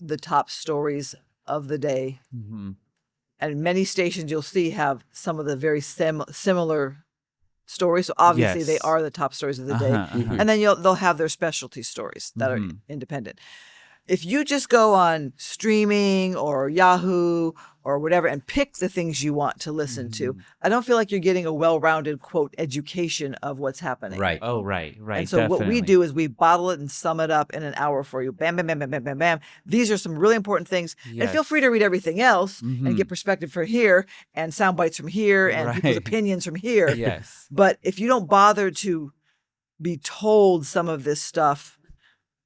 the top stories of the day. And many stations you'll see have some of the very similar stories. So obviously they are the top stories of the day. And then they'll have their specialty stories that are independent. If you just go on streaming or Yahoo or whatever and pick the things you want to listen to, I don't feel like you're getting a well-rounded, quote, education of what's happening. Right. Oh, right. And so what we do is we bottle it and sum it up in an hour for you. Bam, bam, bam, bam, bam, bam, bam. These are some really important things. And feel free to read everything else and get perspective from here and sound bites from here and people's opinions from here. Yes. But if you don't bother to be told some of this stuff,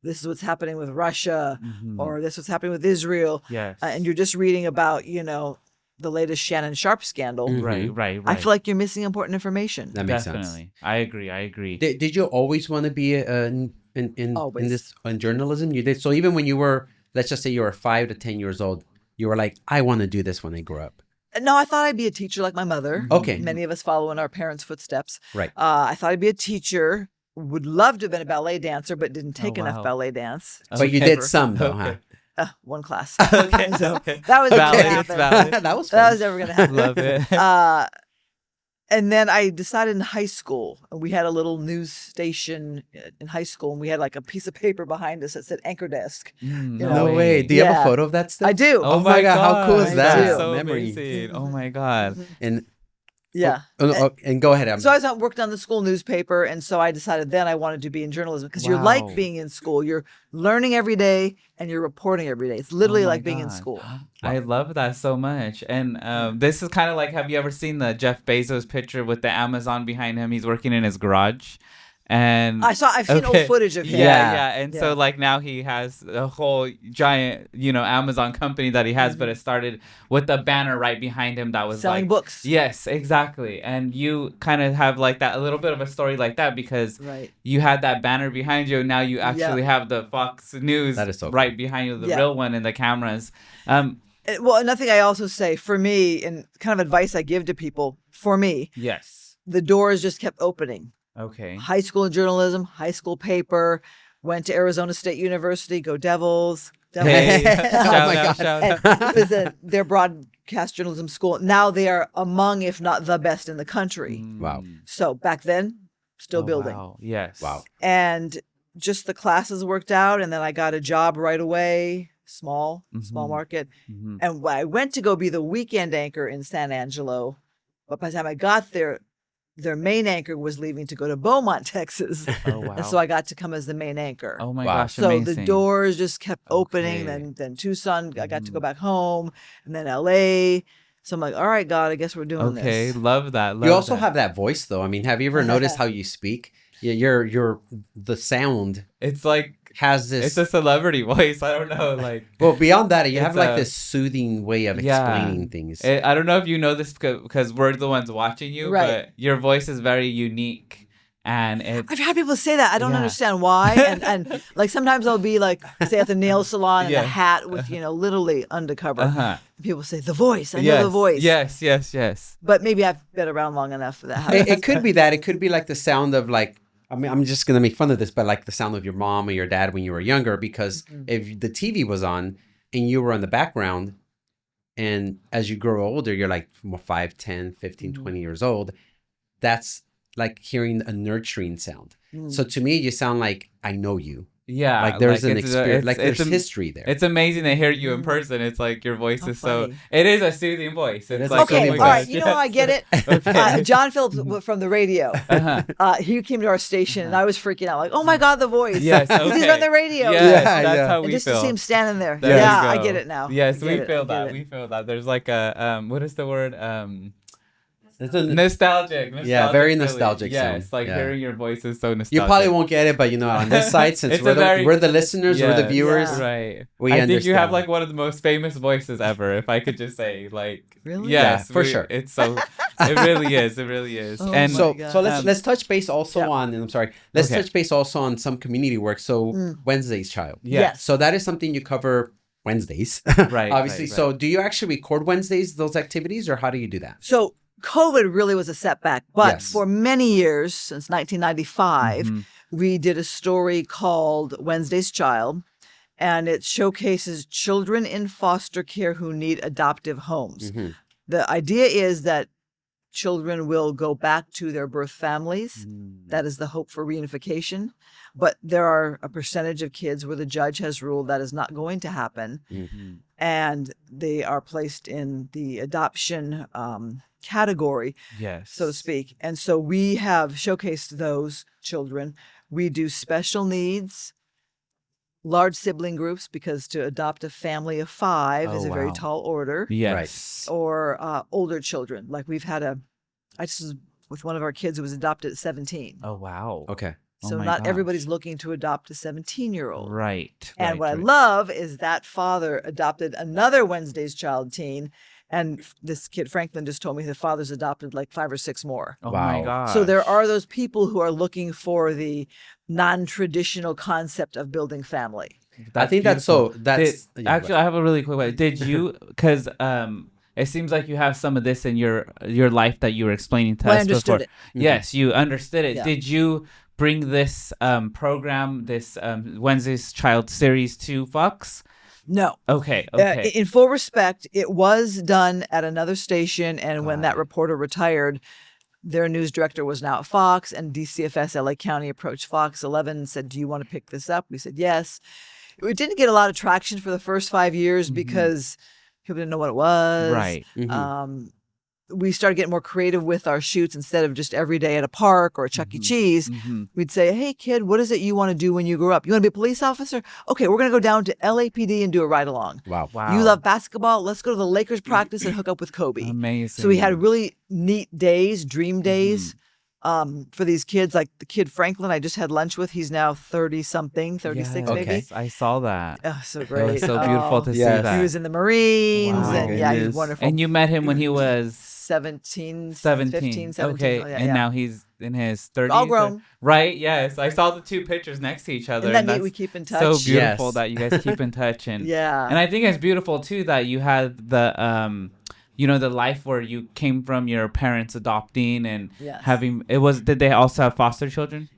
this is what's happening with Russia, or this is what's happening with Israel. Yes. And you're just reading about, the latest Shannon Sharp scandal. Right. I feel like you're missing important information. That makes sense. Definitely. I agree. Did you always want to be in journalism? You did. So even when you were, let's just say you were 5 to 10 years old, you were like, I want to do this when I grow up. No, I thought I'd be a teacher like my mother. Okay. Many of us follow in our parents' footsteps. Right. I thought I'd be a teacher. Would love to have been a ballet dancer, but didn't take enough ballet dance. But you did some, though, huh? One class. Okay. So that was valid. never It's valid. That was fun. That was never going to happen. Love it. And then I decided in high school, we had a little news station in high school, and we had like a piece of paper behind us that said anchor desk. No way. Do you have a photo of that stuff? I do. Oh my God. How cool is that? do. So Memory. amazing. Oh my God. And yeah. And go ahead. So I worked on the school newspaper, and so I decided then I wanted to be in journalism, because you're like being in school. You're learning every day and you're reporting every day. It's literally like being in school. I love that so much. And this is kind of like, have you ever seen the Jeff Bezos picture with the Amazon behind him? He's working in his garage. And I've seen old footage of him. Yeah. And so like now he has a whole giant, Amazon company that he has, but it started with a banner right behind him that was selling like books. Yes, exactly. And you kind of have like that, a little bit of a story like that, because you had that banner behind you, and now you actually have the Fox News right behind you, the real one, and the cameras. Well, another thing I also say, for me, and kind of advice I give to people, for me, yes, the doors just kept opening. Okay. High school journalism, high school paper, Went to Arizona State University. Go Devils. Hey, Oh shout my out, God. shout And out. it was their broadcast journalism school. Now they are among, if not the best in the country. Wow. So back then, still Oh, building. wow. Yes. Wow. And just the classes worked out. And then I got a job right away, small market. Mhm. And I went to go be the weekend anchor in San Angelo. But by the time I got there, their main anchor was leaving to go to Beaumont, Texas. Oh, wow. And so I got to come as the main anchor. Oh my Wow. gosh, So amazing. the doors just kept opening. Okay. Then Tucson, I got to go back home, and then LA. So I'm like, all right, God, I guess we're doing Okay, this. love that. Love You also that. have that voice, though. I mean, have you ever noticed how you speak? Yeah, the sound It's like has this. it's a celebrity voice. I don't know, like Well, beyond that, you have It's like a- this soothing way of Yeah. explaining things. I don't know if you know this because we're the ones watching you, Right. but your voice is very unique, and it's I've had people say that. I don't Yeah. understand why. And like sometimes I'll be like, say at the nail salon in Yeah. a hat with, literally undercover. uh-huh. People say, the voice. I know the voice. Yes. But maybe I've been around long enough for that. It could be that. It could be like the sound of like. I mean, I'm just gonna make fun of this, but like the sound of your mom or your dad when you were younger, because if the TV was on and you were in the background, and as you grow older, you're like 5, 10, 15, 20 years old, that's like hearing a nurturing sound. So to me, you sound like I know you. Yeah, Like there's an it's experience, like there's am- history there. It's amazing to hear you in person. It's like your voice How is so. funny. It is a soothing voice. It's is like a Okay, soothing all right. voice. You know, I get it. Okay. John Phillips from the radio. Uh-huh. He came to our station, and I was freaking out, like, "Oh my God, the voice!" Yes, Because he's okay. on the radio. Yes, Yeah, that's yeah. how And we just feel. to see him standing there. There yeah, you I go. get it now. Yes, I we get it, feel I that. get We it. feel that. There's like a what is the word? It's a- Nostalgic. Yeah, very feeling. nostalgic sound. Yes, like Yeah. hearing your voice is so nostalgic. you probably won't get it, but on this site, since It's we're a the, very- we're the listeners, we're the Yes, viewers. Yeah. Right. We I think you have understand. like one of the most famous voices ever, if I could just say. Like, Really? Yes, Yeah, for sure. It's so. It really is. It really is. Oh and my So God. so let's Um, let's touch base also yeah. on. And I'm sorry. Let's Okay. touch base also on some community work. So Wednesday's Child. Yes. So that is something you cover Wednesdays, Right, obviously. right. So do you actually record Wednesdays those activities, or how do you do that? So COVID really was a setback, but Yes. for many years, since 1995, Mhm. we did a story called Wednesday's Child, and it showcases children in foster care who need adoptive homes. Mhm. The idea is that children will go back to their birth families. That is the hope for reunification. But there are a percentage of kids where the judge has ruled that is not going to happen. And they are placed in the adoption category, Yes. so to speak. And so we have showcased those children. We do special needs, large sibling groups, because to adopt a family of 5 is Oh, a very wow. tall order. Yes. Or older children. Like I just was with one of our kids who was adopted at 17. Oh wow. Okay. Oh So my not gosh. everybody's looking to adopt a 17-year-old. Right. And right, what I right. love is that father adopted another Wednesday's Child teen. And this kid, Franklin, just told me the father's adopted like 5 or 6 more. Oh my Wow. god. So there are those people who are looking for the non-traditional concept of building family. I think that's so. That's yeah, Actually, I have a really quick question. Did you? Because it seems like you have some of this in your life that you were explaining to Well, I us understood before. it. Yes, you understood it. Yeah. Did you bring this program, this Wednesday's Child series to Fox? No. Okay. Okay. In full respect, it was done at another station. And when Got that it. reporter retired, their news director was now at Fox, and DCFS LA County approached Fox 11 and said, "Do you want to pick this up?" We said, yes. It didn't get a lot of traction for the first 5 years because people didn't know what it was. Right. We started getting more creative with our shoots. Instead of just every day at a park or a Chuck E. Cheese, we'd say, "Hey, kid, what is it you want to do when you grow up? You want to be a police officer? Okay, we're going to go down to LAPD and do a ride along. Wow. Wow. You love basketball? Let's go to the Lakers practice and hook up with Kobe." Amazing. So we had really neat days, dream days for these kids. Like the kid Franklin I just had lunch with. He's now 30-something, 36 Yes, maybe. I saw that. Oh, so It great. was so beautiful Oh, to see yes. that. He was in the Marines, Wow. and yeah, he's Goodness. wonderful. And you met him when he was 17, 17. 15, 17. Okay, Oh, yeah, and yeah. now he's in his 30s. All grown. Right, yes. I saw the 2 pictures next to each other. Isn't that neat? that's We keep in touch. so beautiful Yes. that you guys keep in touch. And Yeah. and I think it's beautiful, too, that you had the, the life where you came from your parents adopting and Yes. having, did they also have foster children?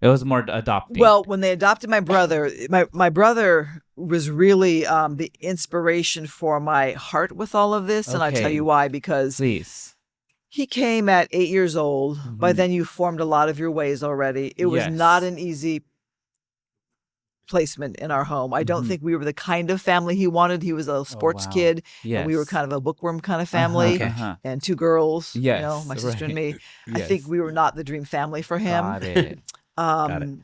It was more adopting. Well, when they adopted my brother, my brother was really the inspiration for my heart with all of this. And I'll tell Okay. you why, because Please. he came at 8 years old. By then you formed a lot of your ways already. It was Yes. not an easy placement in our home. I don't think we were the kind of family he wanted. He was a sports wow. kid, and we were Yes. kind of a bookworm kind of family, Okay. and 2 girls, Yes, you know, my sister and right. me. I think we were not the dream family for him. Got it. Got it.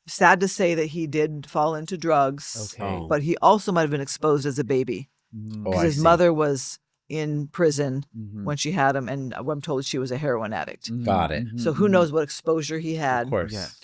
Sad to say that he did fall into drugs, Okay. Oh. but he also might have been exposed as a baby Mm. Oh, because I his see. mother was in prison Mhm. when she had him, and I'm told she was a heroin addict. Got it. Mhm. So who knows what exposure he had. Of course. Yes.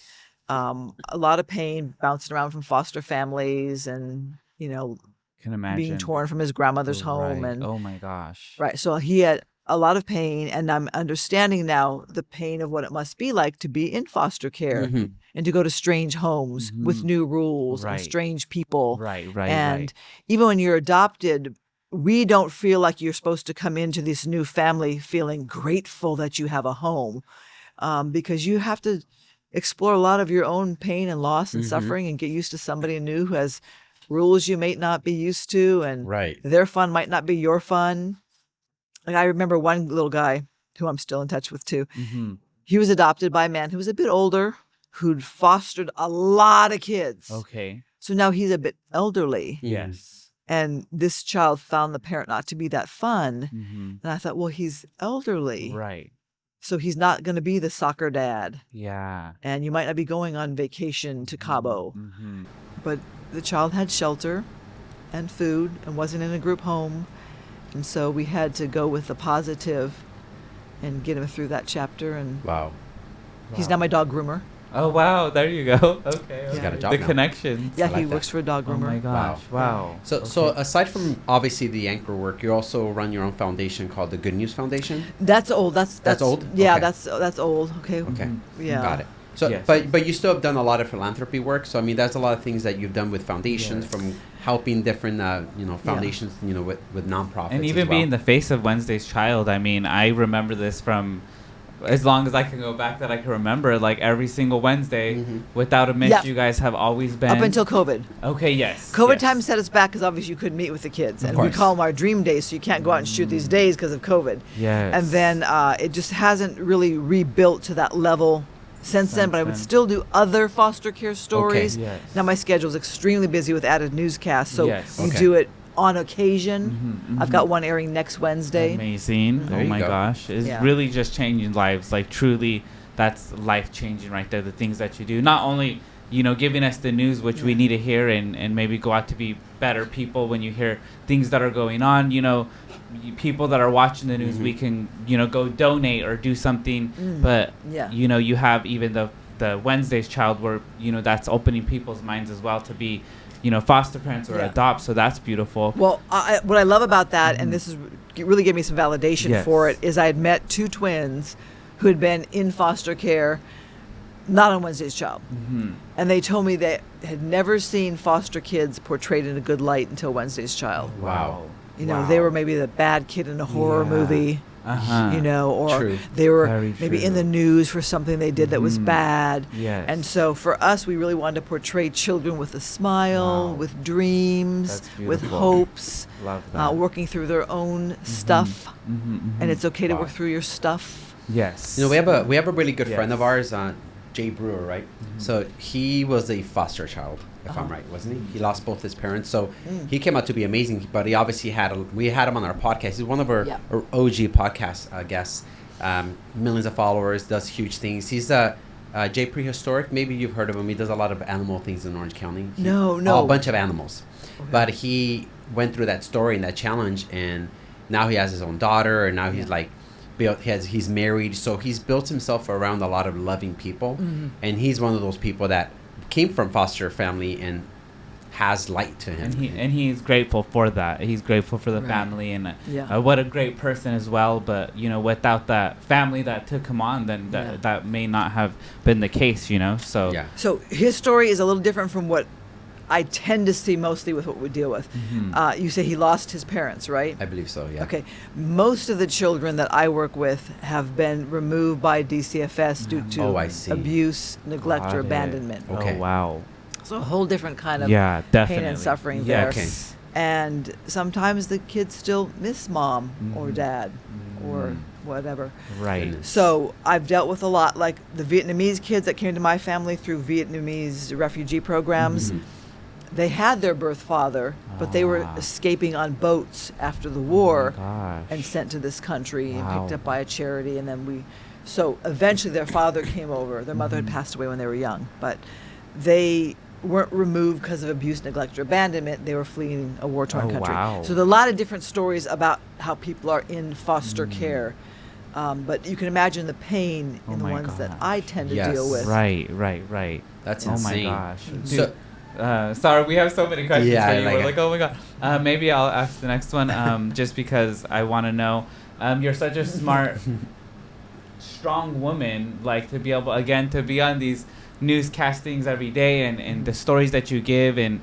A lot of pain, bouncing around from foster families, and Can imagine. being torn from his grandmother's home, Right. and Oh my gosh. right. So he had a lot of pain, and I'm understanding now the pain of what it must be like to be in foster care Mhm. and to go to strange homes with new rules and Right. strange people. Right. And even when you're adopted, we don't feel like you're supposed to come into this new family feeling grateful that you have a home, because you have to explore a lot of your own pain and loss and suffering and get used to somebody new who has rules you may not be used to, and Right. their fun might not be your fun. Like, I remember one little guy who I'm still in touch with too. Mm-hmm. He was adopted by a man who was a bit older, who'd fostered a lot of kids. Okay. So now he's a bit elderly. Yes. And this child found the parent not to be that fun. Mm-hmm. And I thought, well, he's elderly. Right. So he's not going to be the soccer dad. Yeah. And you might not be going on vacation to Cabo. Mm-hmm. But the child had shelter and food and wasn't in a group home. And so we had to go with the positive and get him through that chapter. And Wow. he's now my dog groomer. Oh wow! There you go. Okay. He's got a okay. job The now. connections. Yeah, I like he that. works for a dog Oh groomer. my gosh! Wow. So aside from obviously the anchor work, you also run your own foundation called the Good News Foundation. That's old. That's old? Yeah, Okay. that's old. Okay. Okay. Yeah. Got it. So, Yes. but you still have done a lot of philanthropy work. So I mean, that's a lot of things that you've done with foundations, Yes. from helping different foundations, with nonprofits. And as even well. being the face of Wednesday's Child, I mean, I remember this from as long as I can go back that I can remember. Like every single Wednesday, without a miss, Yeah. you guys have always been Up until COVID. Okay. Yes. COVID yes. time set us back because obviously you couldn't meet with the kids, and we course. call them our dream days. So you can't go out and shoot these days because of COVID. Yes. And then it just hasn't really rebuilt to that level since then. But I would then. still do other foster care stories. Yes. Now my schedule is extremely busy with added newscasts, so Yes. we Okay. do it on occasion. I've got one airing next Wednesday. Amazing. There Oh you my go. gosh. It's Yeah. really just changing lives. Like truly, that's life changing right there. The things that you do, not only, giving us the news, which we need to hear and maybe go out to be better people when you hear things that are going on, people that are watching the news, we can, go donate or do something. But, Yeah. you have even the Wednesday's Child where, that's opening people's minds as well to be, foster parents or Yeah. adopt. So that's beautiful. Well, what I love about that, and this is really gave me some validation Yes. for it, is I had met 2 twins who had been in foster care, not on Wednesday's Child. And they told me they had never seen foster kids portrayed in a good light until Wednesday's Child. Wow. They were maybe the bad kid in a horror Yeah. movie. Uh-huh. Or True. they were Very maybe true. in the news for something they did that was bad. Yes. And so for us, we really wanted to portray children with a smile, Wow. with dreams, That's with beautiful. hopes, Love that. working through their own stuff. And it's okay to Wow. work through your stuff. Yes. we have a really good friend Yes. of ours, Jay Brewer, right? So he was a foster child, if I'm right, wasn't he? He lost both his parents, so he came out to be amazing. But he obviously we had him on our podcast. He's one of our OG podcast guests. Millions of followers, does huge things. He's Jay Prehistoric. Maybe you've heard of him. He does a lot of animal things in Orange County. No. A bunch of animals. But he went through that story and that challenge, and now he has his own daughter, and now he's he's married, so he's built himself around a lot of loving people, and he's one of those people that came from foster family and has light to him. And he's grateful for that. He's grateful for the family, and what a great person as well. But without that family that took him on, then that may not have been the case. So So his story is a little different from what I tend to see mostly with what we deal with. You say he lost his parents, right? I believe so, yeah. Okay. Most of the children that I work with have been removed by DCFS due to abuse, neglect, or abandonment. Okay. Oh, wow. So a whole different kind of definitely. pain and suffering Yeah, there. okay. And sometimes the kids still miss mom or dad or whatever. Right. So I've dealt with a lot, like the Vietnamese kids that came to my family through Vietnamese refugee programs. They had their birth father, but they were escaping on boats after the war and sent to this country and picked up by a charity. And then so eventually their father came over. Their mother had passed away when they were young, but they weren't removed because of abuse, neglect, or abandonment. They were fleeing a war-torn country. Wow. So there are a lot of different stories about how people are in foster care. But you can imagine the pain in the ones that I tend to deal with. Right. That's Oh insane. my gosh. So, sorry, we have so many questions Yeah, for you. like- We're like, oh my god. Maybe I'll ask the next one, just because I want to know. You're such a smart, strong woman, like to be able to be on these newscastings every day and the stories that you give, and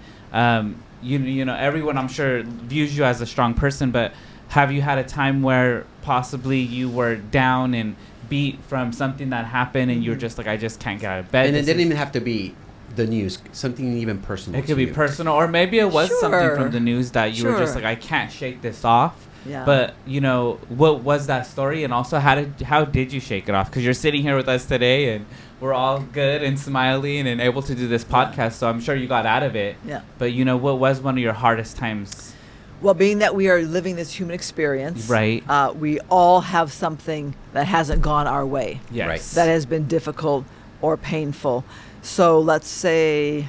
you know everyone I'm sure views you as a strong person. But have you had a time where possibly you were down and beat from something that happened, and you're just like, I just can't get out of bed? and it didn't even have to be the news, something even personal. It could to be you. personal, or maybe it was something Sure. from the news that you were just Sure. like, I can't shake this off. Yeah. But what was that story, and also how did you shake it off? Because you're sitting here with us today, and we're all good and smiling and able to do this podcast. So I'm sure you got out of it. Yeah. But what was one of your hardest times? Well, being that we are living this human experience, Right. We all have something that hasn't gone our way, Yes. Right. that has been difficult or painful. So let's say,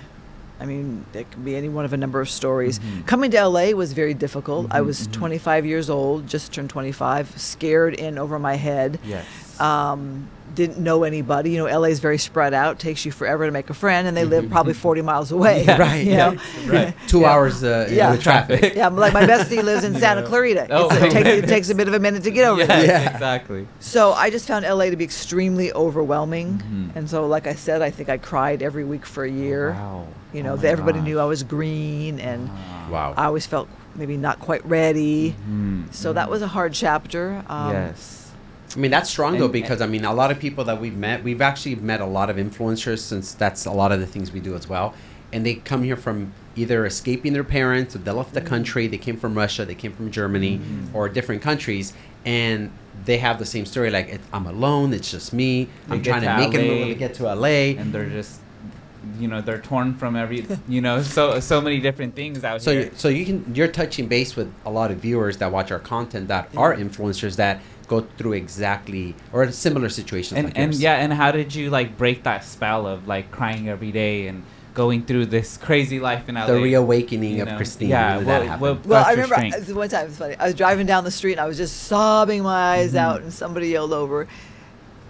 I mean, it could be any one of a number of stories. Coming to LA was very difficult. I was 25 years old, just turned 25, scared in over my head. Yes. Didn't know anybody. LA is very spread out. Takes you forever to make a friend, and they live probably 40 miles away. Yeah. Right, You yeah. know? Right. 2 hours Yeah. with traffic. Yeah, like my bestie lives in Santa Clarita. Oh, It takes a bit of a minute to get over there. Yes, Yeah. exactly. So I just found LA to be extremely overwhelming. And so, like I said, I think I cried every week for a year. Wow. Everybody knew I was green, and Wow. I always felt maybe not quite ready. So that was a hard chapter. Yes. I mean, that's strong though, And- because I mean, a lot of people that we've actually met a lot of influencers, since that's a lot of the things we do as well. And they come here from either escaping their parents, or they left the country, they came from Russia, they came from Germany, or different countries. And they have the same story, like, I'm alone, it's just me, They I'm get trying to to make it LA, move to get to LA. And they're just, they're torn from every, so many different things out here. So you're touching base with a lot of viewers that watch our content that are influencers that go through exactly or similar situations like yours. And how did you break that spell of crying every day and going through this crazy life in LA? The reawakening of Christine. Yeah, when did that happen? Well, I got your remember strength? one time, it's funny. I was driving down the street and I was just sobbing my eyes out, and somebody yelled over,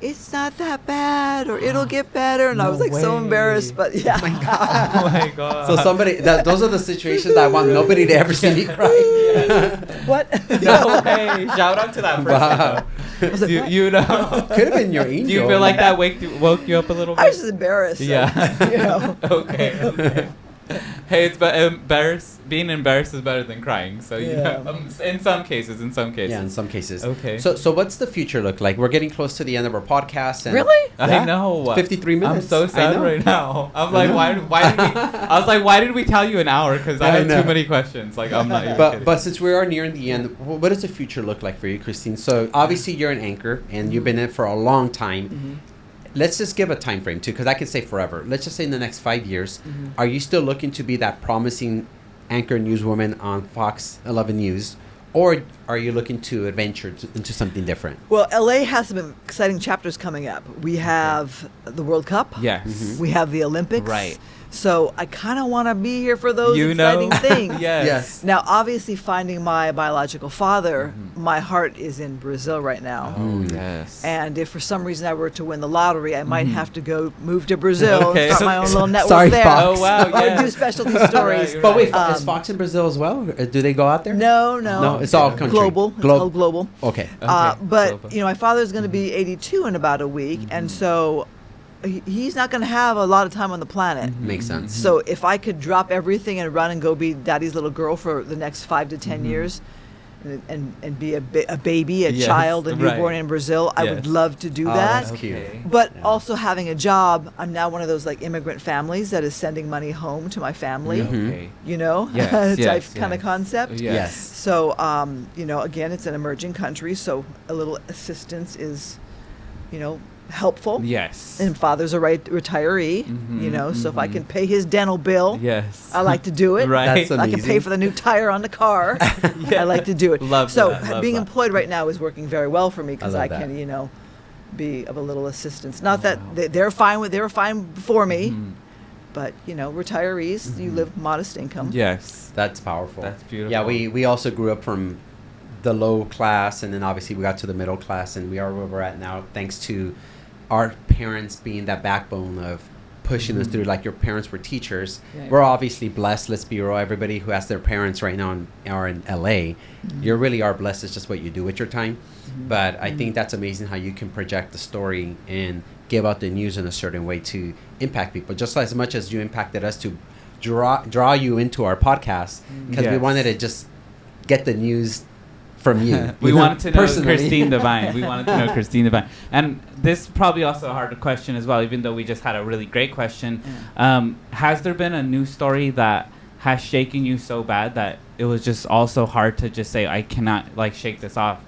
"It's not that bad," or "It'll get better." And I was No so way. embarrassed, but yeah. Oh my God. Oh my god. So those are the situations that I want nobody to ever see me cry. What? No way. Shout out to that person. Wow. I was like, what? You know. Could have been your angel. Do you feel like that woke you up a little bit? I was just embarrassed. so, Yeah. Okay. Hey, it's being embarrassed is better than crying. So Yeah. in some cases. Yeah, in some cases. Okay. So what's the future look like? We're getting close to the end of our podcast. And Really? I know. It's 53 minutes. I'm so I sad know. right now. I'm like, why did we? I was like, why did we tell you an hour? Because I I had know. too many questions. Like, I'm not even kidding. But since we are nearing the end, what does the future look like for you, Christine? So obviously you're an anchor and you've been in it for a long time. Let's just give a time frame too, because I could say forever. Let's just say in the next 5 years, are you still looking to be that promising anchor newswoman on Fox 11 News, or are you looking to adventure into something different? Well, LA has some exciting chapters coming up. We have the World Cup. Yes. We have the Olympics. Right. So I kind of want to be here for those You know? exciting things. Yes. Now, obviously, finding my biological father, my heart is in Brazil right now. Oh yes. And if for some reason I were to win the lottery, I might have to move to Brazil Okay. and start my own little network Sorry, there. Fox. Oh wow. Or Yes. do specialty stories. Right, But wait, Um, is Fox in Brazil as well? Do they go out there? No. No, it's all country. Global. It's called global. Okay. But Global. my father's going to be 82 in about a week, and so he's not going to have a lot of time on the planet. Makes sense. So if I could drop everything and run and go be daddy's little girl for the next 5 to 10 years, and be a baby, a child, a newborn in Brazil, I would love to do that. That's cute. But also having a job, I'm now one of those like immigrant families that is sending money home to my family. You know, type kind of concept. Yes. So, again, it's an emerging country, so a little assistance is, helpful. Yes. And father's a retiree, so if I can pay his dental bill, I like to do it. Right. That's I can pay for the new tire on the car. I like to do it. Love so that. being employed right now is working very well for me because I that. can, be of a little assistance. Not that they were fine before me, but retirees, you live modest income. Yes. That's powerful. That's beautiful. Yeah, we also grew up from the low class, and then obviously we got to the middle class, and we are where we're at now thanks to our parents being that backbone of pushing us through. Like your parents were teachers. Right. We're obviously blessed. Let's be real. Everybody who has their parents right now are in LA. You really are blessed. It's just what you do with your time. But I think that's amazing how you can project the story and give out the news in a certain way to impact people, just as much as you impacted us to draw you into our podcast, because we wanted to just get the news from you. We wanted to know personally. Christine Devine. We wanted to know Christine Devine. And this is probably also a harder question as well, even though we just had a really great question. Has there been a news story that has shaken you so bad that it was just also hard to just say, I cannot shake this off?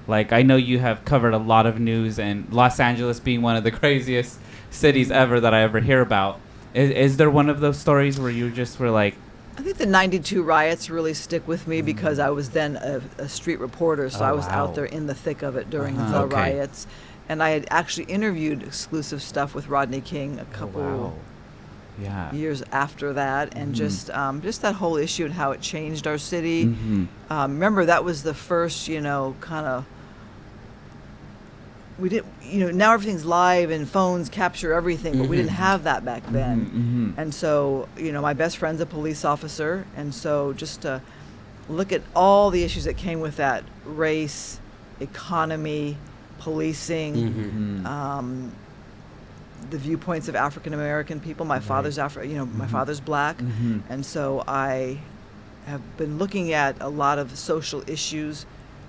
Like, I know you have covered a lot of news, and Los Angeles being one of the craziest cities ever that I ever hear about. Is there one of those stories where you just were like, I think the 92 riots really stick with me because I was then a street reporter, so I was out there in the thick of it during the riots. And I had actually interviewed exclusive stuff with Rodney King a couple years after that, and just that whole issue and how it changed our city. Remember, that was the first, kind of, we didn't, now everything's live and phones capture everything, but we didn't have that back then. And so, my best friend's a police officer, and so just to look at all the issues that came with that: race, economy, policing, the viewpoints of African American people. My father's my father's black, and so I have been looking at a lot of social issues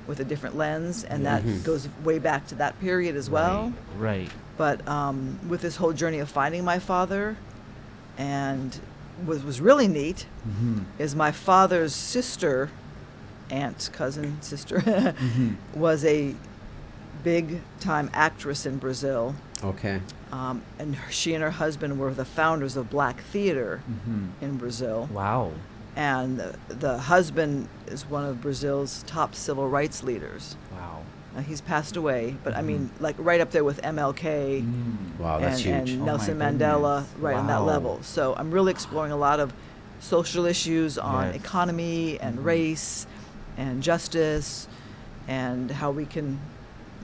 with a different lens, and that goes way back to that period as well. Right. But with this whole journey of finding my father, and was really neat, is my father's sister, cousin, sister, was a big-time actress in Brazil. Okay. And she and her husband were the founders of Black Theater in Brazil. Wow. And the husband is one of Brazil's top civil rights leaders. Wow. He's passed away, but I mean, like right up there with MLK Wow, that's huge. and Nelson Mandela, right on that level. So I'm really exploring a lot of social issues on economy and race and justice, and how we can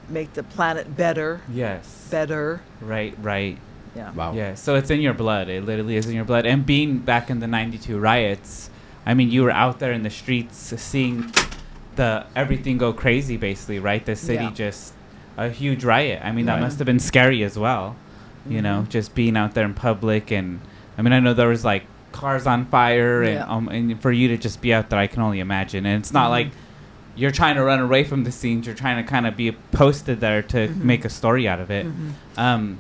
make the planet better. Yes. Better. Right. Yeah. Wow. Yeah, so it's in your blood. It literally is in your blood. And being back in the 92 riots, I mean, you were out there in the streets seeing everything go crazy, basically, right? The city just a huge riot. I mean, that must have been scary as well, just being out there in public. And I mean, I know there was like cars on fire, and for you to just be out there, I can only imagine. And it's not like you're trying to run away from the scenes. You're trying to kind of be posted there to make a story out of it. And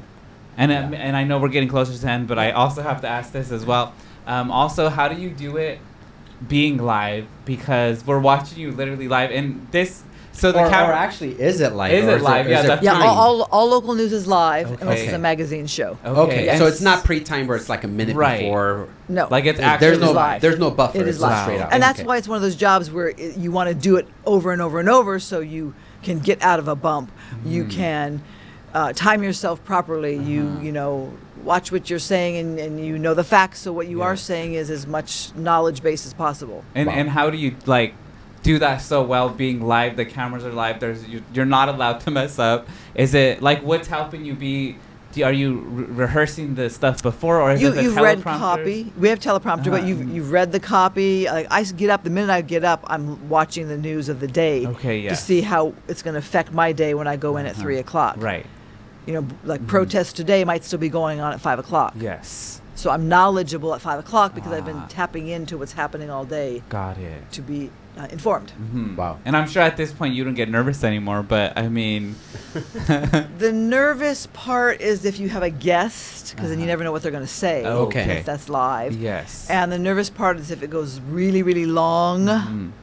I know we're getting closer to the end, but I also have to ask this as well. Also, how do you do it being live? Because we're watching you literally live, and this. So the camera. Or actually, is it live? Is it live? Yeah, that's timed? All local news is live, Okay. unless it's a magazine show. Okay, so it's not pre-timed where it's like a minute before. No, like it's actually live. There's no buffer. It is It's live, straight out. and that's why it's one of those jobs where you want to do it over and over and over, so you can get out of a bump. You can time yourself properly. You watch what you're saying, and you know the facts. So what you are saying is as much knowledge based as possible. And how do you do that so well being live? The cameras are live. You're not allowed to mess up. Is it like what's helping you be? Are you rehearsing the stuff before, or is it the You've teleprompter? read copy. We have teleprompter, but you've read the copy. Like I get up, the minute I get up, I'm watching the news of the day to to see how it's going to affect my day when I go in at 3:00. Right. like protests today might still be going on at 5 o'clock. Yes. So I'm knowledgeable at 5 o'clock because I've been tapping into what's happening all day. Got it. To be informed. Mm-hmm. Wow. And I'm sure at this point you don't get nervous anymore, but I mean... The nervous part is if you have a guest, because then you never know what they're going to say. Okay. If that's live. Yes. And the nervous part is if it goes really, really long,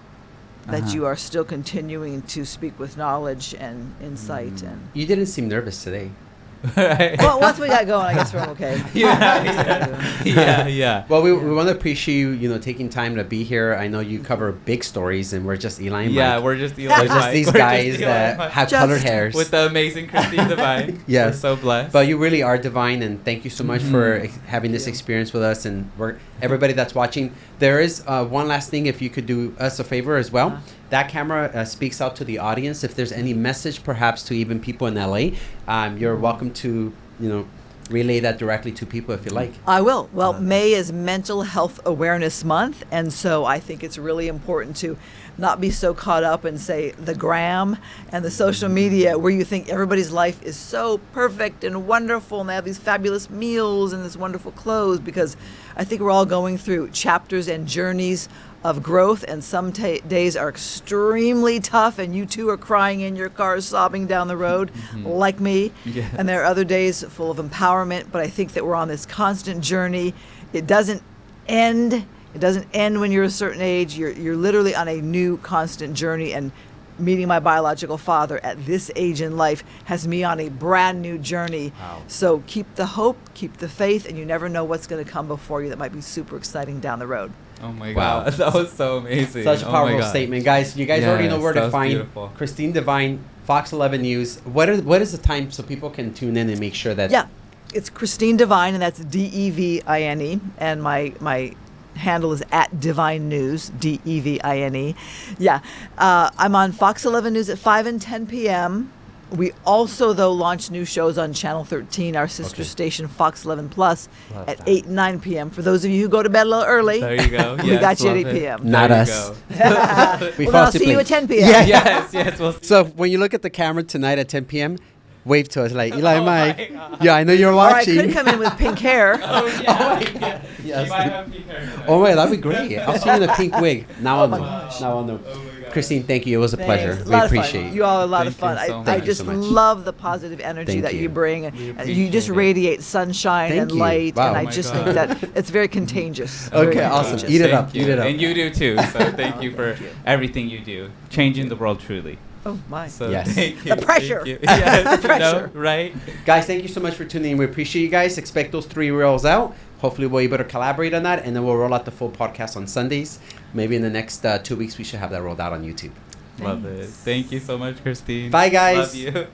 that you are still continuing to speak with knowledge and insight. And You didn't seem nervous today. well, once we got going, I guess we're okay. Yeah. Well, we want to appreciate you, taking time to be here. I know you cover big stories, and we're just Eli and Mike. We're just Eli and We're just Mike. these We're guys just Eli that and Mike. have colored hairs. With the amazing Christine Devine. Yes. We're so blessed. But you really are divine, and thank you so much for having this experience with us. And everybody that's watching, there is one last thing. If you could do us a favor as well. That camera speaks out to the audience. If there's any message, perhaps to even people in LA, you're welcome to, relay that directly to people if you like. I will. Well, May is Mental Health Awareness Month, and so I think it's really important to not be so caught up in, say, the gram and the social media where you think everybody's life is so perfect and wonderful and they have these fabulous meals and this wonderful clothes, because I think we're all going through chapters and journeys of growth, and some days are extremely tough, and you too are crying in your car, sobbing down the road, like me. Yes. And there are other days full of empowerment, but I think that we're on this constant journey. It doesn't end. It doesn't end when you're a certain age. You're literally on a new constant journey, and meeting my biological father at this age in life has me on a brand new journey. Wow. So keep the hope, keep the faith, and you never know what's going to come before you that might be super exciting down the road. Oh my Wow. God, that was so amazing. Such a powerful statement, guys. You guys already know where that to was find beautiful. Christine Devine, Fox 11 News. What is the time so people can tune in and make sure that? Yeah, it's Christine Devine, and that's Devine, and my handle is at Divine News, Devine. Yeah, I'm on Fox 11 News at 5 and 10 p.m. We also, though, launch new shows on Channel 13, our sister station, Fox 11 Plus, at 8 and 9 p.m. For those of you who go to bed a little early, There you go. we got you at 8 p.m. Not There you us. go. We Well, fall I'll asleep see you late. at 10 p.m. Yeah. Yes. We'll see. So when you look at the camera tonight at 10 p.m., wave to us like, Eli and Mike. my God. Yeah, I know you're Or I watching. could come in with pink hair. Oh, yeah. Yes. You might have pink hair tonight. Oh, wait, that'd be great. I'll see you in a pink wig. Now I'll know. gosh. Now I'll know. Oh my God. Christine, thank you. It was a pleasure. Thanks. A We lot of appreciate fun. you. You all are a lot of Thank fun. you so I much. Thank you just so much. love the positive energy Thank that you you. bring. We And you just appreciate it. radiate sunshine Thank and you. light. Wow. And Oh I my just God. think that it's very contagious. Okay, Very awesome. contagious. Eat it Thank up, you. eat it up. And you do too. So thank you for everything you do, changing the world truly. Oh, my. So Yes. thank you. The pressure. Thank you. Yes, The pressure. right? Guys, thank you so much for tuning in. We appreciate you guys. Expect those 3 reels out. Hopefully, we'll be able to collaborate on that, and then we'll roll out the full podcast on Sundays. Maybe in the next 2 weeks, we should have that rolled out on YouTube. Love it. Thank you so much, Christine. Bye, guys. Love you.